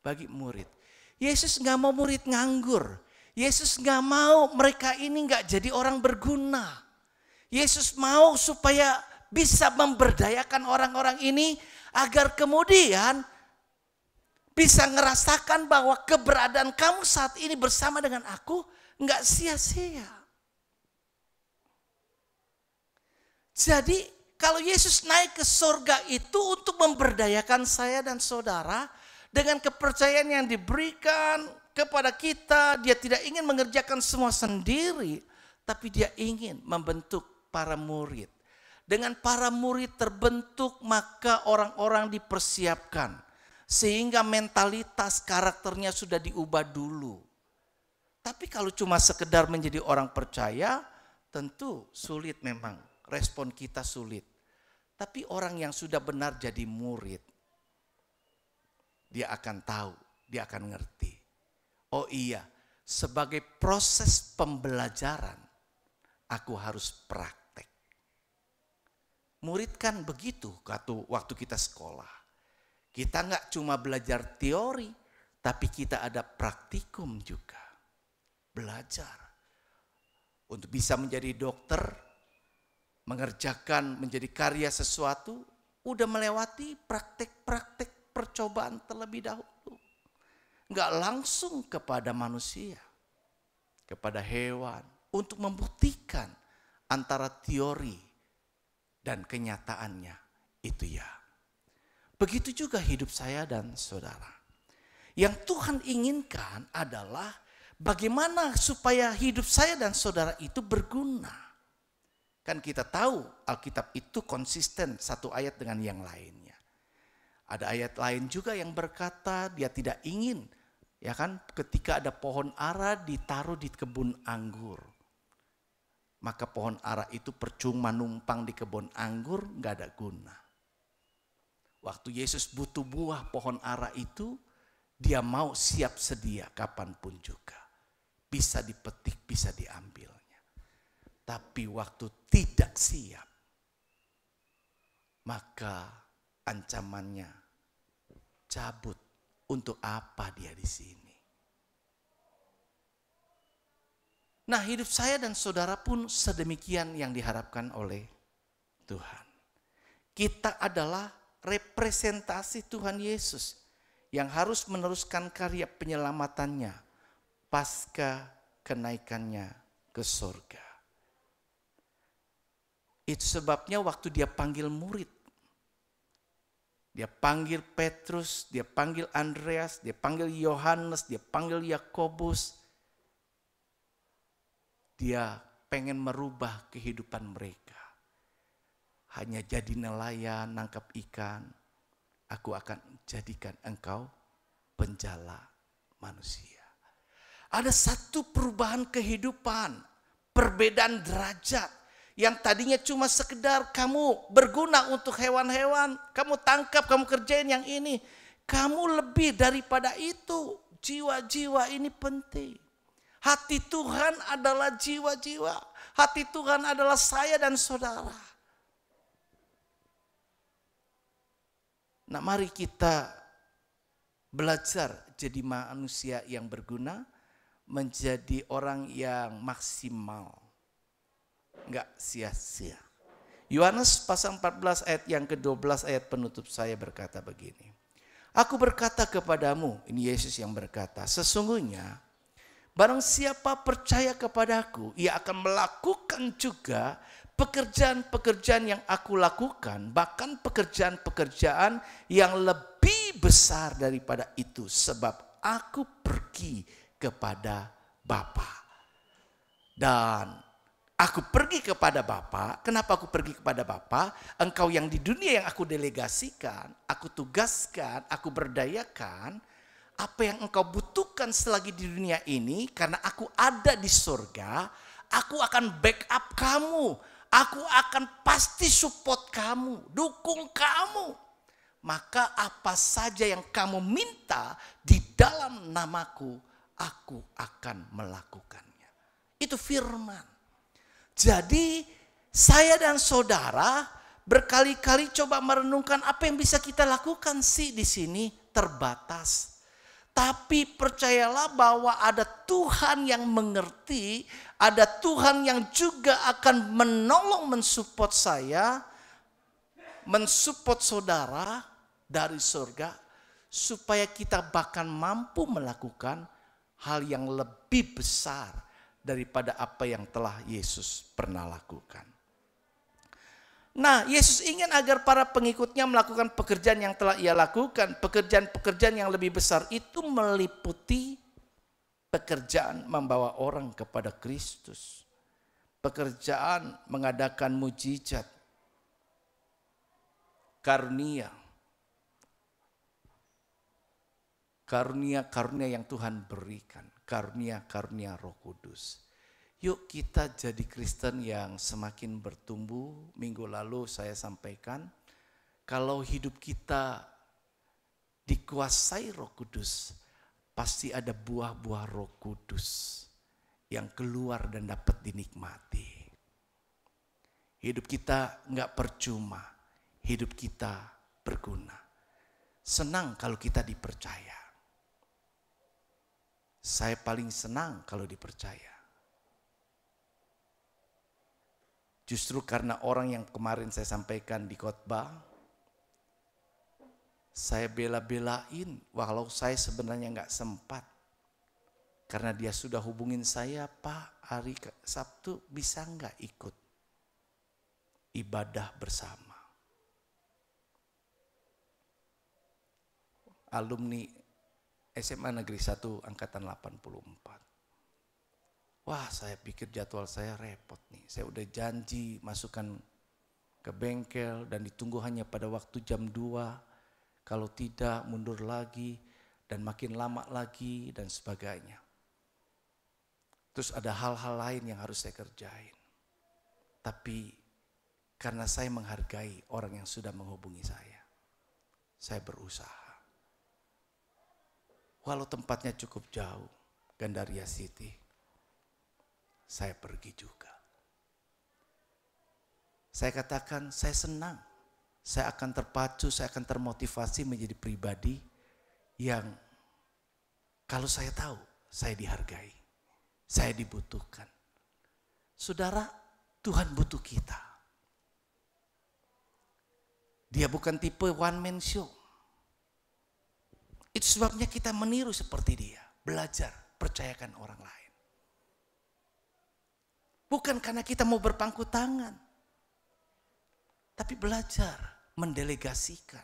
Bagi murid. Yesus nggak mau murid nganggur. Yesus nggak mau mereka ini nggak jadi orang berguna. Yesus mau supaya bisa memberdayakan orang-orang ini agar kemudian bisa ngerasakan bahwa keberadaan kamu saat ini bersama dengan aku nggak sia-sia. Jadi kalau Yesus naik ke surga itu untuk memberdayakan saya dan saudara dengan kepercayaan yang diberikan kepada kita. Dia tidak ingin mengerjakan semua sendiri, tapi dia ingin membentuk para murid. Dengan para murid terbentuk, maka orang-orang dipersiapkan. Sehingga mentalitas karakternya sudah diubah dulu. Tapi kalau cuma sekedar menjadi orang percaya, tentu sulit memang. Respon kita sulit. Tapi orang yang sudah benar jadi murid, dia akan tahu, dia akan ngerti. Oh iya, sebagai proses pembelajaran, aku harus praktek. Murid kan begitu waktu kita sekolah. Kita nggak cuma belajar teori, tapi kita ada praktikum juga. Belajar. Untuk bisa menjadi dokter, mengerjakan, menjadi karya sesuatu, udah melewati praktek-praktek percobaan terlebih dahulu. Enggak langsung kepada manusia, kepada hewan, untuk membuktikan antara teori dan kenyataannya itu ya. Begitu juga hidup saya dan saudara. Yang Tuhan inginkan adalah bagaimana supaya hidup saya dan saudara itu berguna. Kan kita tahu Alkitab itu konsisten satu ayat dengan yang lainnya. Ada ayat lain juga yang berkata dia tidak ingin, ya kan, ketika ada pohon ara ditaruh di kebun anggur. Maka pohon ara itu percuma numpang di kebun anggur, nggak ada guna. Waktu Yesus butuh buah pohon ara itu, dia mau siap sedia kapanpun juga. Bisa dipetik, bisa diambil. Tapi waktu tidak siap, maka ancamannya cabut. Untuk apa dia di sini? Nah, hidup saya dan saudara pun sedemikian yang diharapkan oleh Tuhan. Kita adalah representasi Tuhan Yesus yang harus meneruskan karya penyelamatannya pasca kenaikannya ke surga. Itu sebabnya waktu dia panggil murid, dia panggil Petrus, dia panggil Andreas, dia panggil Yohanes, dia panggil Yakobus. Dia pengen merubah kehidupan mereka. Hanya jadi nelayan, nangkap ikan. Aku akan jadikan engkau penjala manusia. Ada satu perubahan kehidupan, perbedaan derajat. Yang tadinya cuma sekedar kamu berguna untuk hewan-hewan, kamu tangkap, kamu kerjain yang ini. Kamu lebih daripada itu, jiwa-jiwa ini penting. Hati Tuhan adalah jiwa-jiwa, hati Tuhan adalah saya dan saudara. Nah, mari kita belajar jadi manusia yang berguna, menjadi orang yang maksimal. Enggak sia-sia. Yohanes pasal 14 ayat yang ke-12 ayat penutup saya berkata begini. Aku berkata kepadamu, ini Yesus yang berkata, sesungguhnya barang siapa percaya kepadaku, ia akan melakukan juga pekerjaan-pekerjaan yang aku lakukan, bahkan pekerjaan-pekerjaan yang lebih besar daripada itu, sebab aku pergi kepada Bapa. Dan aku pergi kepada Bapa. Kenapa aku pergi kepada Bapa? Engkau yang di dunia yang aku delegasikan, aku tugaskan, aku berdayakan. Apa yang engkau butuhkan selagi di dunia ini, karena aku ada di surga, aku akan backup kamu. Aku akan pasti support kamu, dukung kamu. Maka apa saja yang kamu minta di dalam namaku, aku akan melakukannya. Itu firman. Jadi saya dan saudara berkali-kali coba merenungkan apa yang bisa kita lakukan sih di sini terbatas. Tapi percayalah bahwa ada Tuhan yang mengerti, ada Tuhan yang juga akan menolong mensupport saya, mensupport saudara dari surga, supaya kita bahkan mampu melakukan hal yang lebih besar daripada apa yang telah Yesus pernah lakukan. Nah, Yesus ingin agar para pengikutnya melakukan pekerjaan yang telah ia lakukan. Pekerjaan-pekerjaan yang lebih besar itu meliputi pekerjaan membawa orang kepada Kristus. Pekerjaan mengadakan mujizat, karunia. Karunia-karunia yang Tuhan berikan. Karunia-karunia Roh Kudus. Yuk kita jadi Kristen yang semakin bertumbuh. Minggu lalu saya sampaikan, kalau hidup kita dikuasai Roh Kudus, pasti ada buah-buah Roh Kudus yang keluar dan dapat dinikmati. Hidup kita nggak percuma, hidup kita berguna. Senang kalau kita dipercaya. Saya paling senang kalau dipercaya. Justru karena orang yang kemarin saya sampaikan di khotbah, saya bela-belain walau saya sebenarnya nggak sempat. Karena dia sudah hubungin saya, Pak, hari Sabtu bisa nggak ikut ibadah bersama. Alumni SMA Negeri 1 Angkatan 84. Wah, saya pikir jadwal saya repot nih. Saya udah janji masukkan ke bengkel dan ditunggu hanya pada waktu jam 2. Kalau tidak mundur lagi dan makin lama lagi dan sebagainya. Terus ada hal-hal lain yang harus saya kerjain. Tapi karena saya menghargai orang yang sudah menghubungi saya berusaha. Walau tempatnya cukup jauh, Gandaria City, saya pergi juga. Saya katakan saya senang, saya akan terpacu, saya akan termotivasi menjadi pribadi yang kalau saya tahu saya dihargai, saya dibutuhkan. Saudara, Tuhan butuh kita. Dia bukan tipe one man show. Itu sebabnya kita meniru seperti dia, belajar, percayakan orang lain. Bukan karena kita mau berpangku tangan, tapi belajar, mendelegasikan.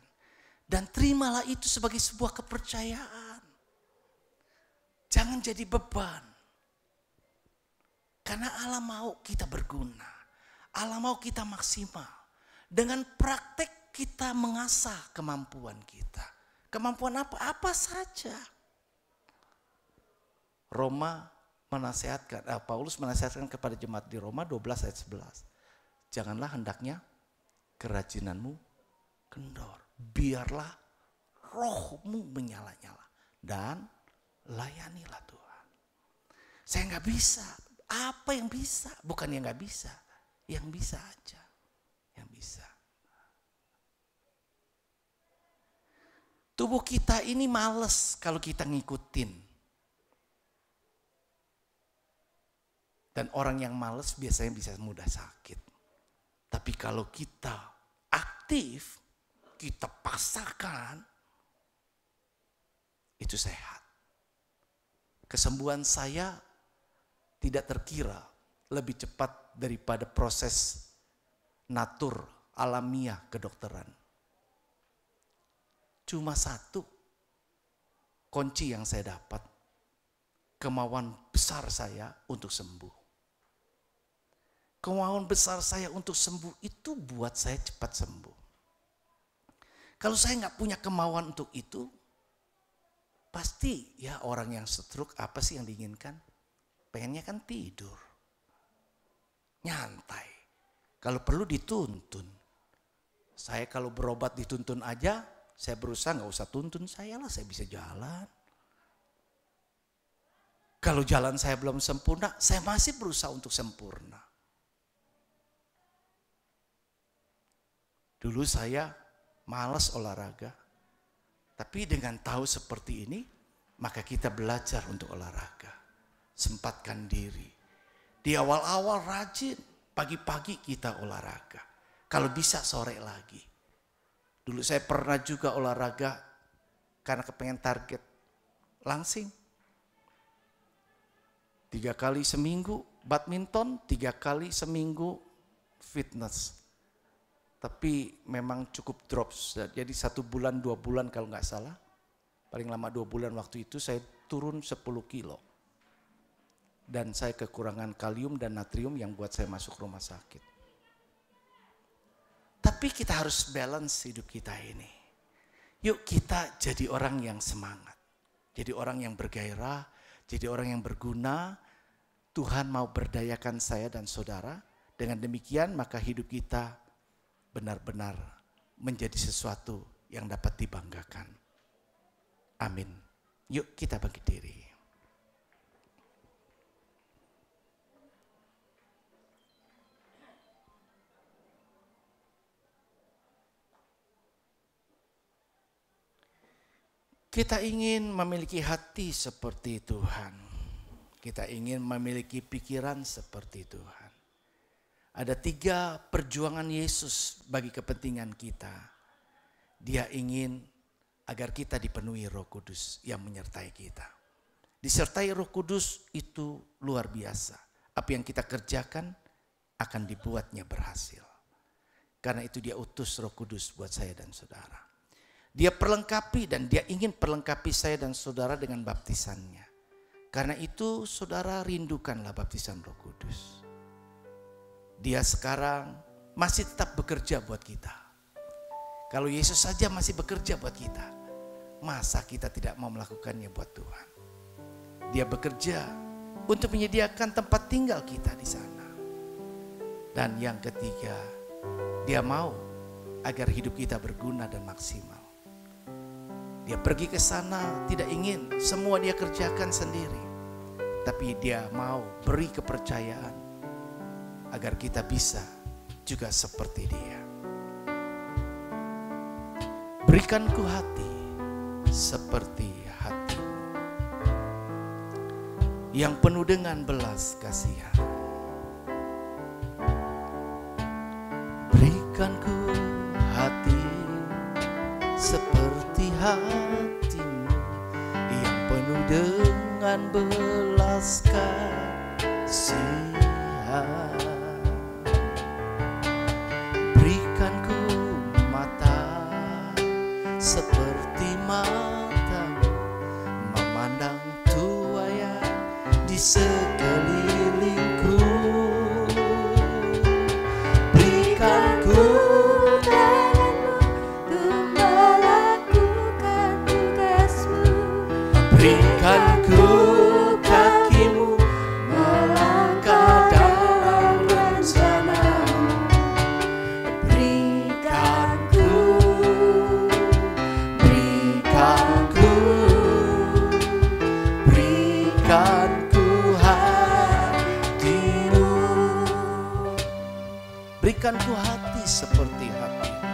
Dan terimalah itu sebagai sebuah kepercayaan. Jangan jadi beban. Karena Allah mau kita berguna. Allah mau kita maksimal. Dengan praktek kita mengasah kemampuan kita. Kemampuan apa? Apa saja. Paulus menasihatkan kepada jemaat di Roma 12 ayat 11. Janganlah hendaknya kerajinanmu kendor. Biarlah rohmu menyala-nyala. Dan layanilah Tuhan. Saya nggak bisa. Apa yang bisa? Bukan yang nggak bisa. Yang bisa aja. Yang bisa. Tubuh kita ini males kalau kita ngikutin. Dan orang yang malas biasanya bisa mudah sakit. Tapi kalau kita aktif, kita pasarkan, itu sehat. Kesembuhan saya tidak terkira lebih cepat daripada proses natur alamiah kedokteran. Cuma satu kunci yang saya dapat, kemauan besar saya untuk sembuh. Kemauan besar saya untuk sembuh itu buat saya cepat sembuh. Kalau saya nggak punya kemauan untuk itu, pasti ya orang yang stroke apa sih yang diinginkan? Pengennya kan tidur, nyantai. Kalau perlu dituntun. Saya kalau berobat dituntun aja, saya berusaha nggak usah tuntun saya lah, saya bisa jalan. Kalau jalan saya belum sempurna, saya masih berusaha untuk sempurna. Dulu saya malas olahraga, tapi dengan tahu seperti ini, maka kita belajar untuk olahraga. Sempatkan diri. Di awal-awal rajin, pagi-pagi kita olahraga. Kalau bisa sore lagi. Dulu saya pernah juga olahraga karena kepengen target langsing. 3 kali seminggu badminton, 3 kali seminggu fitness. Tapi memang cukup drop. Jadi 1 bulan, 2 bulan kalau nggak salah. Paling lama 2 bulan waktu itu saya turun 10 kilo. Dan saya kekurangan kalium dan natrium yang buat saya masuk rumah sakit. Tapi kita harus balance hidup kita ini. Yuk kita jadi orang yang semangat. Jadi orang yang bergairah, jadi orang yang berguna. Tuhan mau berdayakan saya dan saudara. Dengan demikian maka hidup kita benar-benar menjadi sesuatu yang dapat dibanggakan. Amin. Yuk kita bangkit diri. Kita ingin memiliki hati seperti Tuhan. Kita ingin memiliki pikiran seperti Tuhan. Ada 3 perjuangan Yesus bagi kepentingan kita. Dia ingin agar kita dipenuhi Roh Kudus yang menyertai kita. Disertai Roh Kudus itu luar biasa. Apa yang kita kerjakan akan dibuatnya berhasil. Karena itu dia utus Roh Kudus buat saya dan saudara. Dia perlengkapi dan dia ingin perlengkapi saya dan saudara dengan baptisannya. Karena itu saudara rindukanlah baptisan Roh Kudus. Dia sekarang masih tetap bekerja buat kita. Kalau Yesus saja masih bekerja buat kita, masa kita tidak mau melakukannya buat Tuhan? Dia bekerja untuk menyediakan tempat tinggal kita di sana. Dan yang ketiga, dia mau agar hidup kita berguna dan maksimal. Dia pergi ke sana tidak ingin semua dia kerjakan sendiri. Tapi dia mau beri kepercayaan agar kita bisa juga seperti dia. Berikanku hati seperti hatimu yang penuh dengan belas kasihan. Berikanku hati seperti hatimu yang penuh dengan belas kasihan. Berikanku mata seperti matamu memandang tuaya di sekelilingku. Berikanku berikanku kakimu melangkah dalam rencana-Mu. Berikanku hatimu. Berikanku hati seperti hatimu.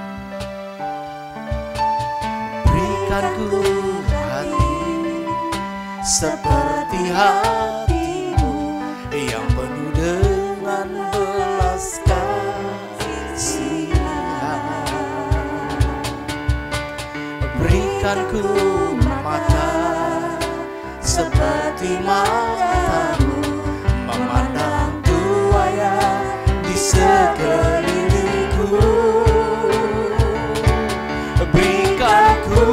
Berikanku hati seperti hatimu yang penuh dengan belas kasihan. Berikanku mata seperti matamu memandang tuaya di sekelilingku. Berikanku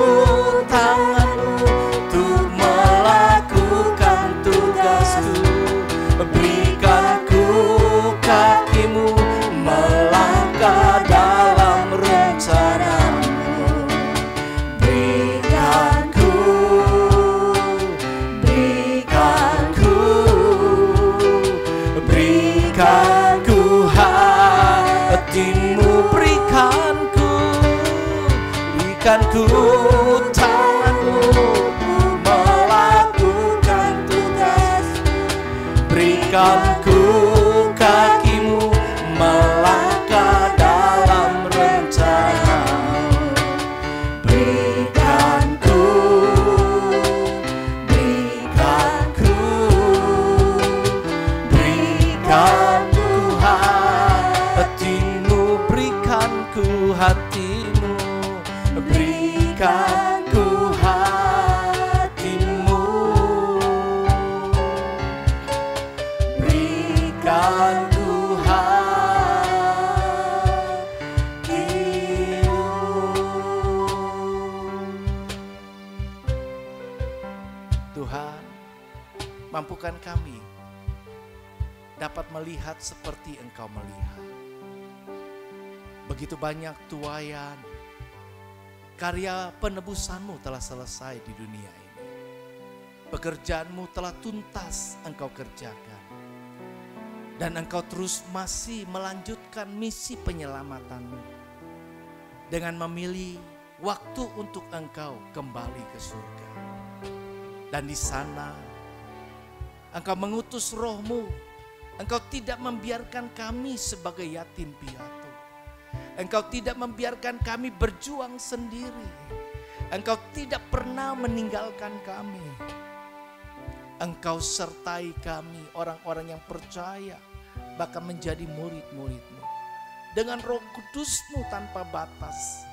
tanganmu untuk melakukan tugasku. Berikanku kakimu melangkah dalam rencana-Mu. Berikanku hatimu. Berikanku tanganmu melakukan tugas. Berikanku kakimu melangkah dalam rencana. ku hatimu, berikan ku hatimu, berikan ku hatimu. Tuhan, mampukan kami dapat melihat seperti Engkau melihat. Begitu banyak tuaian, karya penebusan-Mu telah selesai di dunia ini. Pekerjaan-Mu telah tuntas Engkau kerjakan. Dan Engkau terus masih melanjutkan misi penyelamatan-Mu dengan memilih waktu untuk Engkau kembali ke surga. Dan di sana Engkau mengutus Roh-Mu. Engkau tidak membiarkan kami sebagai yatim piatu. Engkau tidak membiarkan kami berjuang sendiri. Engkau tidak pernah meninggalkan kami. Engkau sertai kami, orang-orang yang percaya, bahkan menjadi murid-murid-Mu. Dengan Roh Kudus-Mu tanpa batas.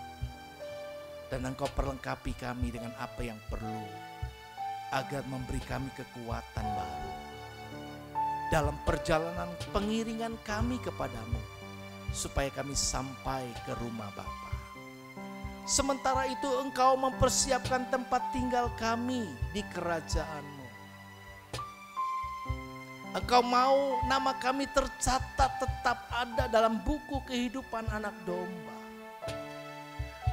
Dan Engkau perlengkapi kami dengan apa yang perlu, agar memberi kami kekuatan baru. Dalam perjalanan pengiringan kami kepadamu, supaya kami sampai ke rumah Bapa. Sementara itu Engkau mempersiapkan tempat tinggal kami di kerajaan-Mu. Engkau mau nama kami tercatat tetap ada dalam buku kehidupan anak domba.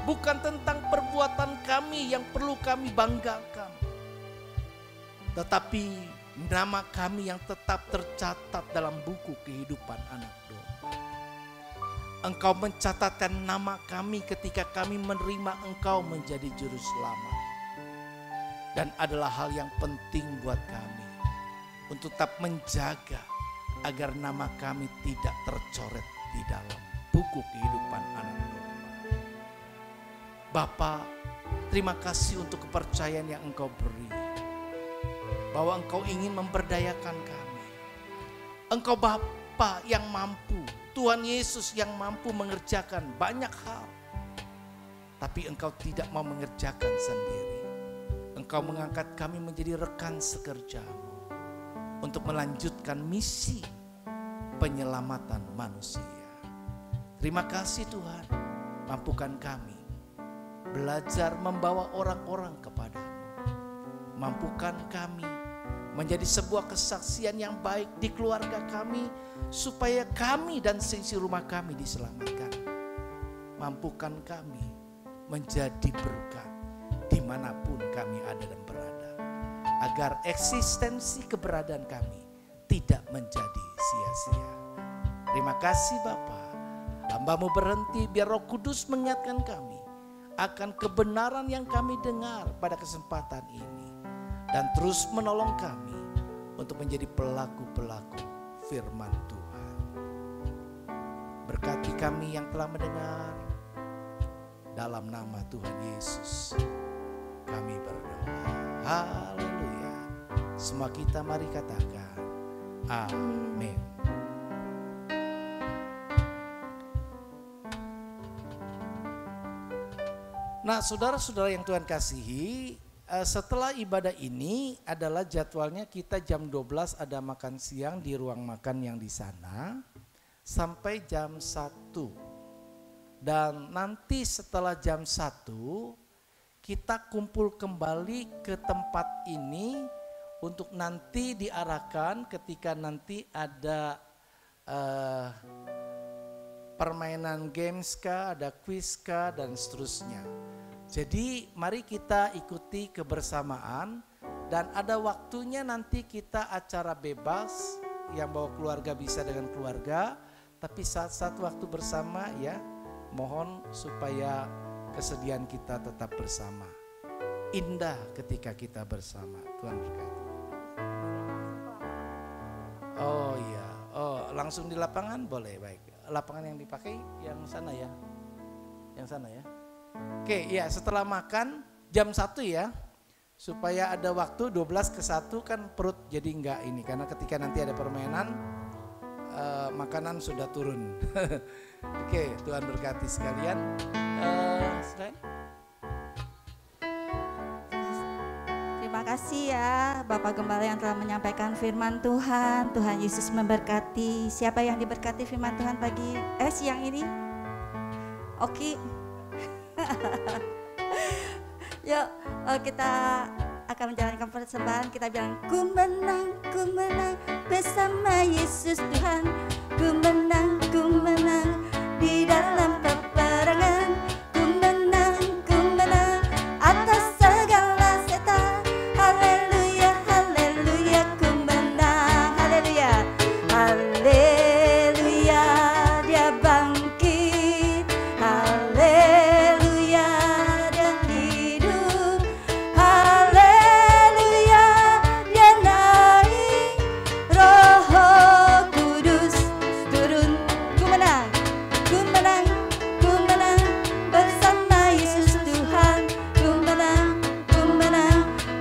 Bukan tentang perbuatan kami yang perlu kami banggakan, tetapi nama kami yang tetap tercatat dalam buku kehidupan anak domba. Engkau mencatatkan nama kami ketika kami menerima Engkau menjadi juru selamat. Dan adalah hal yang penting buat kami untuk tetap menjaga agar nama kami tidak tercoret di dalam buku kehidupan anak domba. Bapa, terima kasih untuk kepercayaan yang Engkau beri, bahwa Engkau ingin memberdayakan kami. Engkau Bapa yang mampu, Tuhan Yesus yang mampu mengerjakan banyak hal. Tapi Engkau tidak mau mengerjakan sendiri. Engkau mengangkat kami menjadi rekan sekerja-Mu untuk melanjutkan misi penyelamatan manusia. Terima kasih Tuhan, mampukan kami belajar membawa orang-orang kepadamu. Mampukan kami menjadi sebuah kesaksian yang baik di keluarga kami, supaya kami dan seisi rumah kami diselamatkan. Mampukan kami menjadi berkat dimanapun kami ada dan berada, agar eksistensi keberadaan kami tidak menjadi sia-sia. Terima kasih Bapa. Hamba-Mu berhenti biar Roh Kudus mengingatkan kami akan kebenaran yang kami dengar pada kesempatan ini, dan terus menolong kami untuk menjadi pelaku-pelaku firman Tuhan. Berkati kami yang telah mendengar, dalam nama Tuhan Yesus kami berdoa. Haleluya. Semua kita mari katakan amin. Nah, saudara-saudara yang Tuhan kasihi, setelah ibadah ini adalah jadwalnya kita jam 12 ada makan siang di ruang makan yang di sana sampai jam 1. Dan nanti setelah jam 1 kita kumpul kembali ke tempat ini untuk nanti diarahkan ketika nanti ada permainan games kah, ada quiz kah, dan seterusnya. Jadi mari kita ikuti kebersamaan, dan ada waktunya nanti kita acara bebas, yang bawa keluarga bisa dengan keluarga, tapi saat-saat waktu bersama ya, mohon supaya kesediaan kita tetap bersama. Indah ketika kita bersama. Tuhan berkati. Oh iya, oh langsung di lapangan boleh, baik. Lapangan yang dipakai yang sana ya, yang sana ya. Oke ya, setelah makan jam 1 ya, supaya ada waktu 12 ke 1 kan perut jadi enggak ini, karena ketika nanti ada permainan makanan sudah turun. Oke, Tuhan berkati sekalian. Selain Terima kasih ya Bapak Gembala yang telah menyampaikan firman Tuhan. Tuhan Yesus memberkati. Siapa yang diberkati firman Tuhan siang ini? Oke. Yuk kita akan menjalankan persembahan. Kita bilang ku menang bersama Yesus Tuhan. Ku menang di dalam peperangan. Ku menang atas segala setan. Haleluya, haleluya, ku menang. Haleluya, haleluya, dia bangkit. Haleluya, dia hidup. Haleluya, dia naik. Roh Kudus turun. Ku menang bersama Yesus Tuhan. Ku menang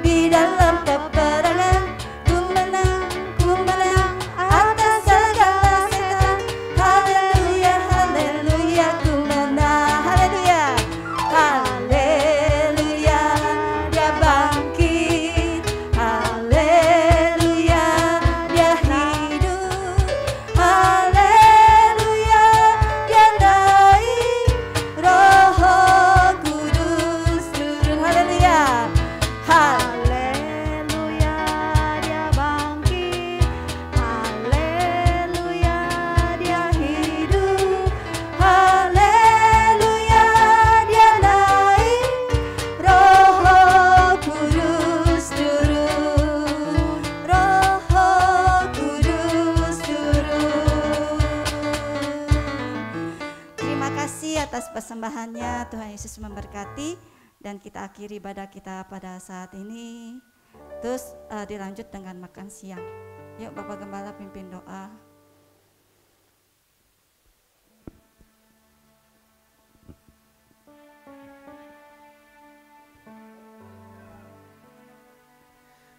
di dalam peperangan. Ku menang atas segala setan. Haleluya, haleluya, ku menang. Haleluya, haleluya, dia bangkit. Haleluya, dia hidup. Haleluya, dia naik. Roh Kudus turun. Haleluya, haleluya, dia bangkit. Haleluya, dia hidup. Haleluya, dia naik. Roh Kudus turun. Roh Kudus turun. Terima kasih atas persembahannya. Tuhan Yesus memberkati. Dan kita akhiri ibadah kita pada saat ini. Terus dilanjut dengan makan siang. Yuk Bapak Gembala pimpin doa.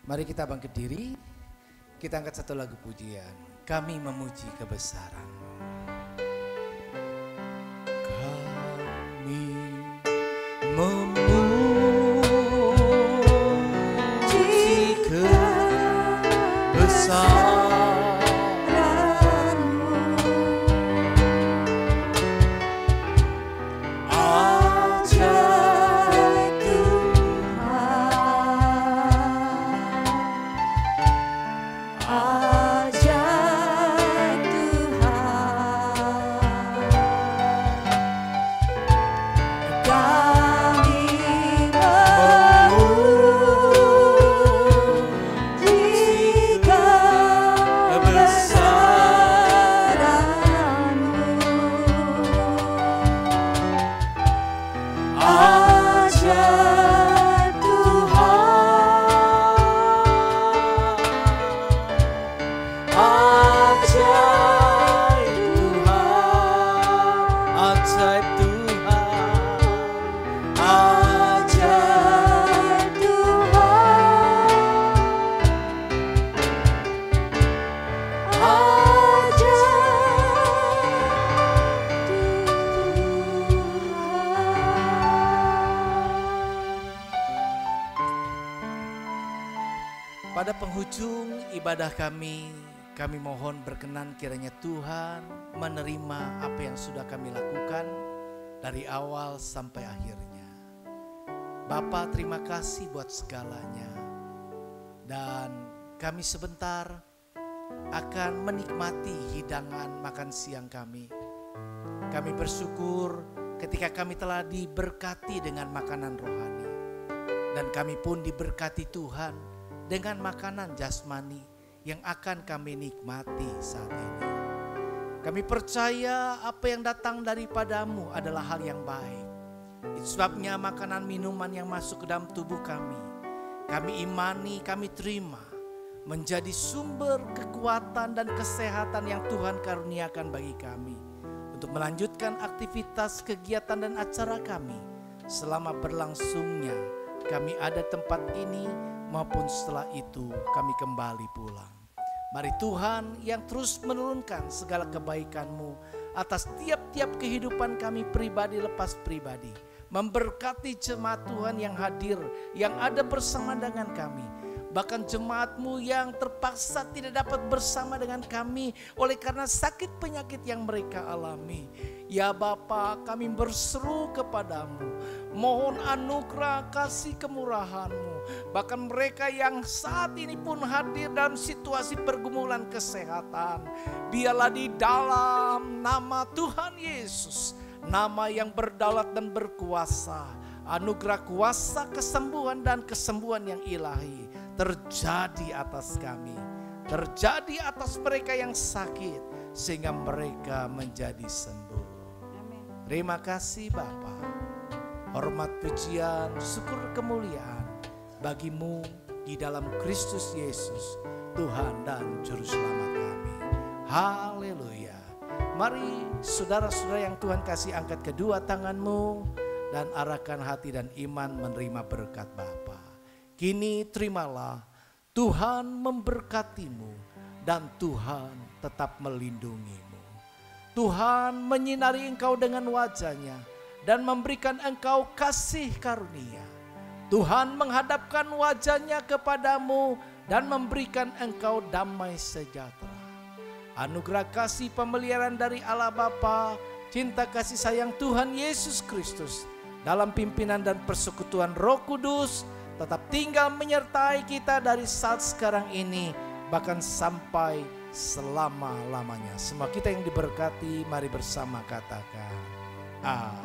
Mari kita bangkit diri, kita angkat satu lagu pujian. Kami memuji kebesaran. Kami memuji kebesaran-Mu. Ajaib Tuhan, ajaib Tuhan. Kami memuji kebesaran-Mu. Ajaib Tuhan, ajaib Tuhan, ajaib Tuhan, ajaib Tuhan. Pada penghujung ibadah kami mohon berkenan kiranya Tuhan menerima apa yang sudah kami lakukan dari awal sampai akhirnya. Bapa, terima kasih buat segalanya. Dan kami sebentar akan menikmati hidangan makan siang kami. Kami bersyukur ketika kami telah diberkati dengan makanan rohani. Dan kami pun diberkati Tuhan dengan makanan jasmani yang akan kami nikmati saat ini. Kami percaya apa yang datang daripadamu adalah hal yang baik. Itu sebabnya makanan minuman yang masuk ke dalam tubuh kami imani, kami terima menjadi sumber kekuatan dan kesehatan yang Tuhan karuniakan bagi kami untuk melanjutkan aktivitas, kegiatan dan acara kami selama berlangsungnya kami ada tempat ini maupun setelah itu kami kembali pulang. Mari Tuhan yang terus menurunkan segala kebaikan-Mu atas tiap-tiap kehidupan kami pribadi lepas pribadi. Memberkati jemaat Tuhan yang hadir, yang ada bersama dengan kami. Bahkan jemaat-Mu yang terpaksa tidak dapat bersama dengan kami oleh karena sakit penyakit yang mereka alami. Ya Bapa, kami berseru kepadamu, mohon anugerah kasih kemurahan-Mu. Bahkan mereka yang saat ini pun hadir dalam situasi pergumulan kesehatan, biarlah di dalam nama Tuhan Yesus, nama yang berdaulat dan berkuasa, anugerah kuasa kesembuhan dan kesembuhan yang ilahi terjadi atas kami, terjadi atas mereka yang sakit, sehingga mereka menjadi sembuh. Amin. Terima kasih Bapa. Hormat, pujian, syukur, kemuliaan bagi-Mu di dalam Kristus Yesus, Tuhan dan Juru Selamat kami. Haleluya. Mari saudara-saudara yang Tuhan kasih, angkat kedua tanganmu dan arahkan hati dan iman menerima berkat Bapa. Kini terimalah, Tuhan memberkatimu dan Tuhan tetap melindungimu. Tuhan menyinari engkau dengan wajah-Nya dan memberikan engkau kasih karunia. Tuhan menghadapkan wajah-Nya kepadamu dan memberikan engkau damai sejahtera. Anugerah kasih pemeliharaan dari Allah Bapa, cinta kasih sayang Tuhan Yesus Kristus, dalam pimpinan dan persekutuan Roh Kudus, tetap tinggal menyertai kita dari saat sekarang ini, bahkan sampai selama-lamanya. Semua kita yang diberkati, mari bersama katakan amin.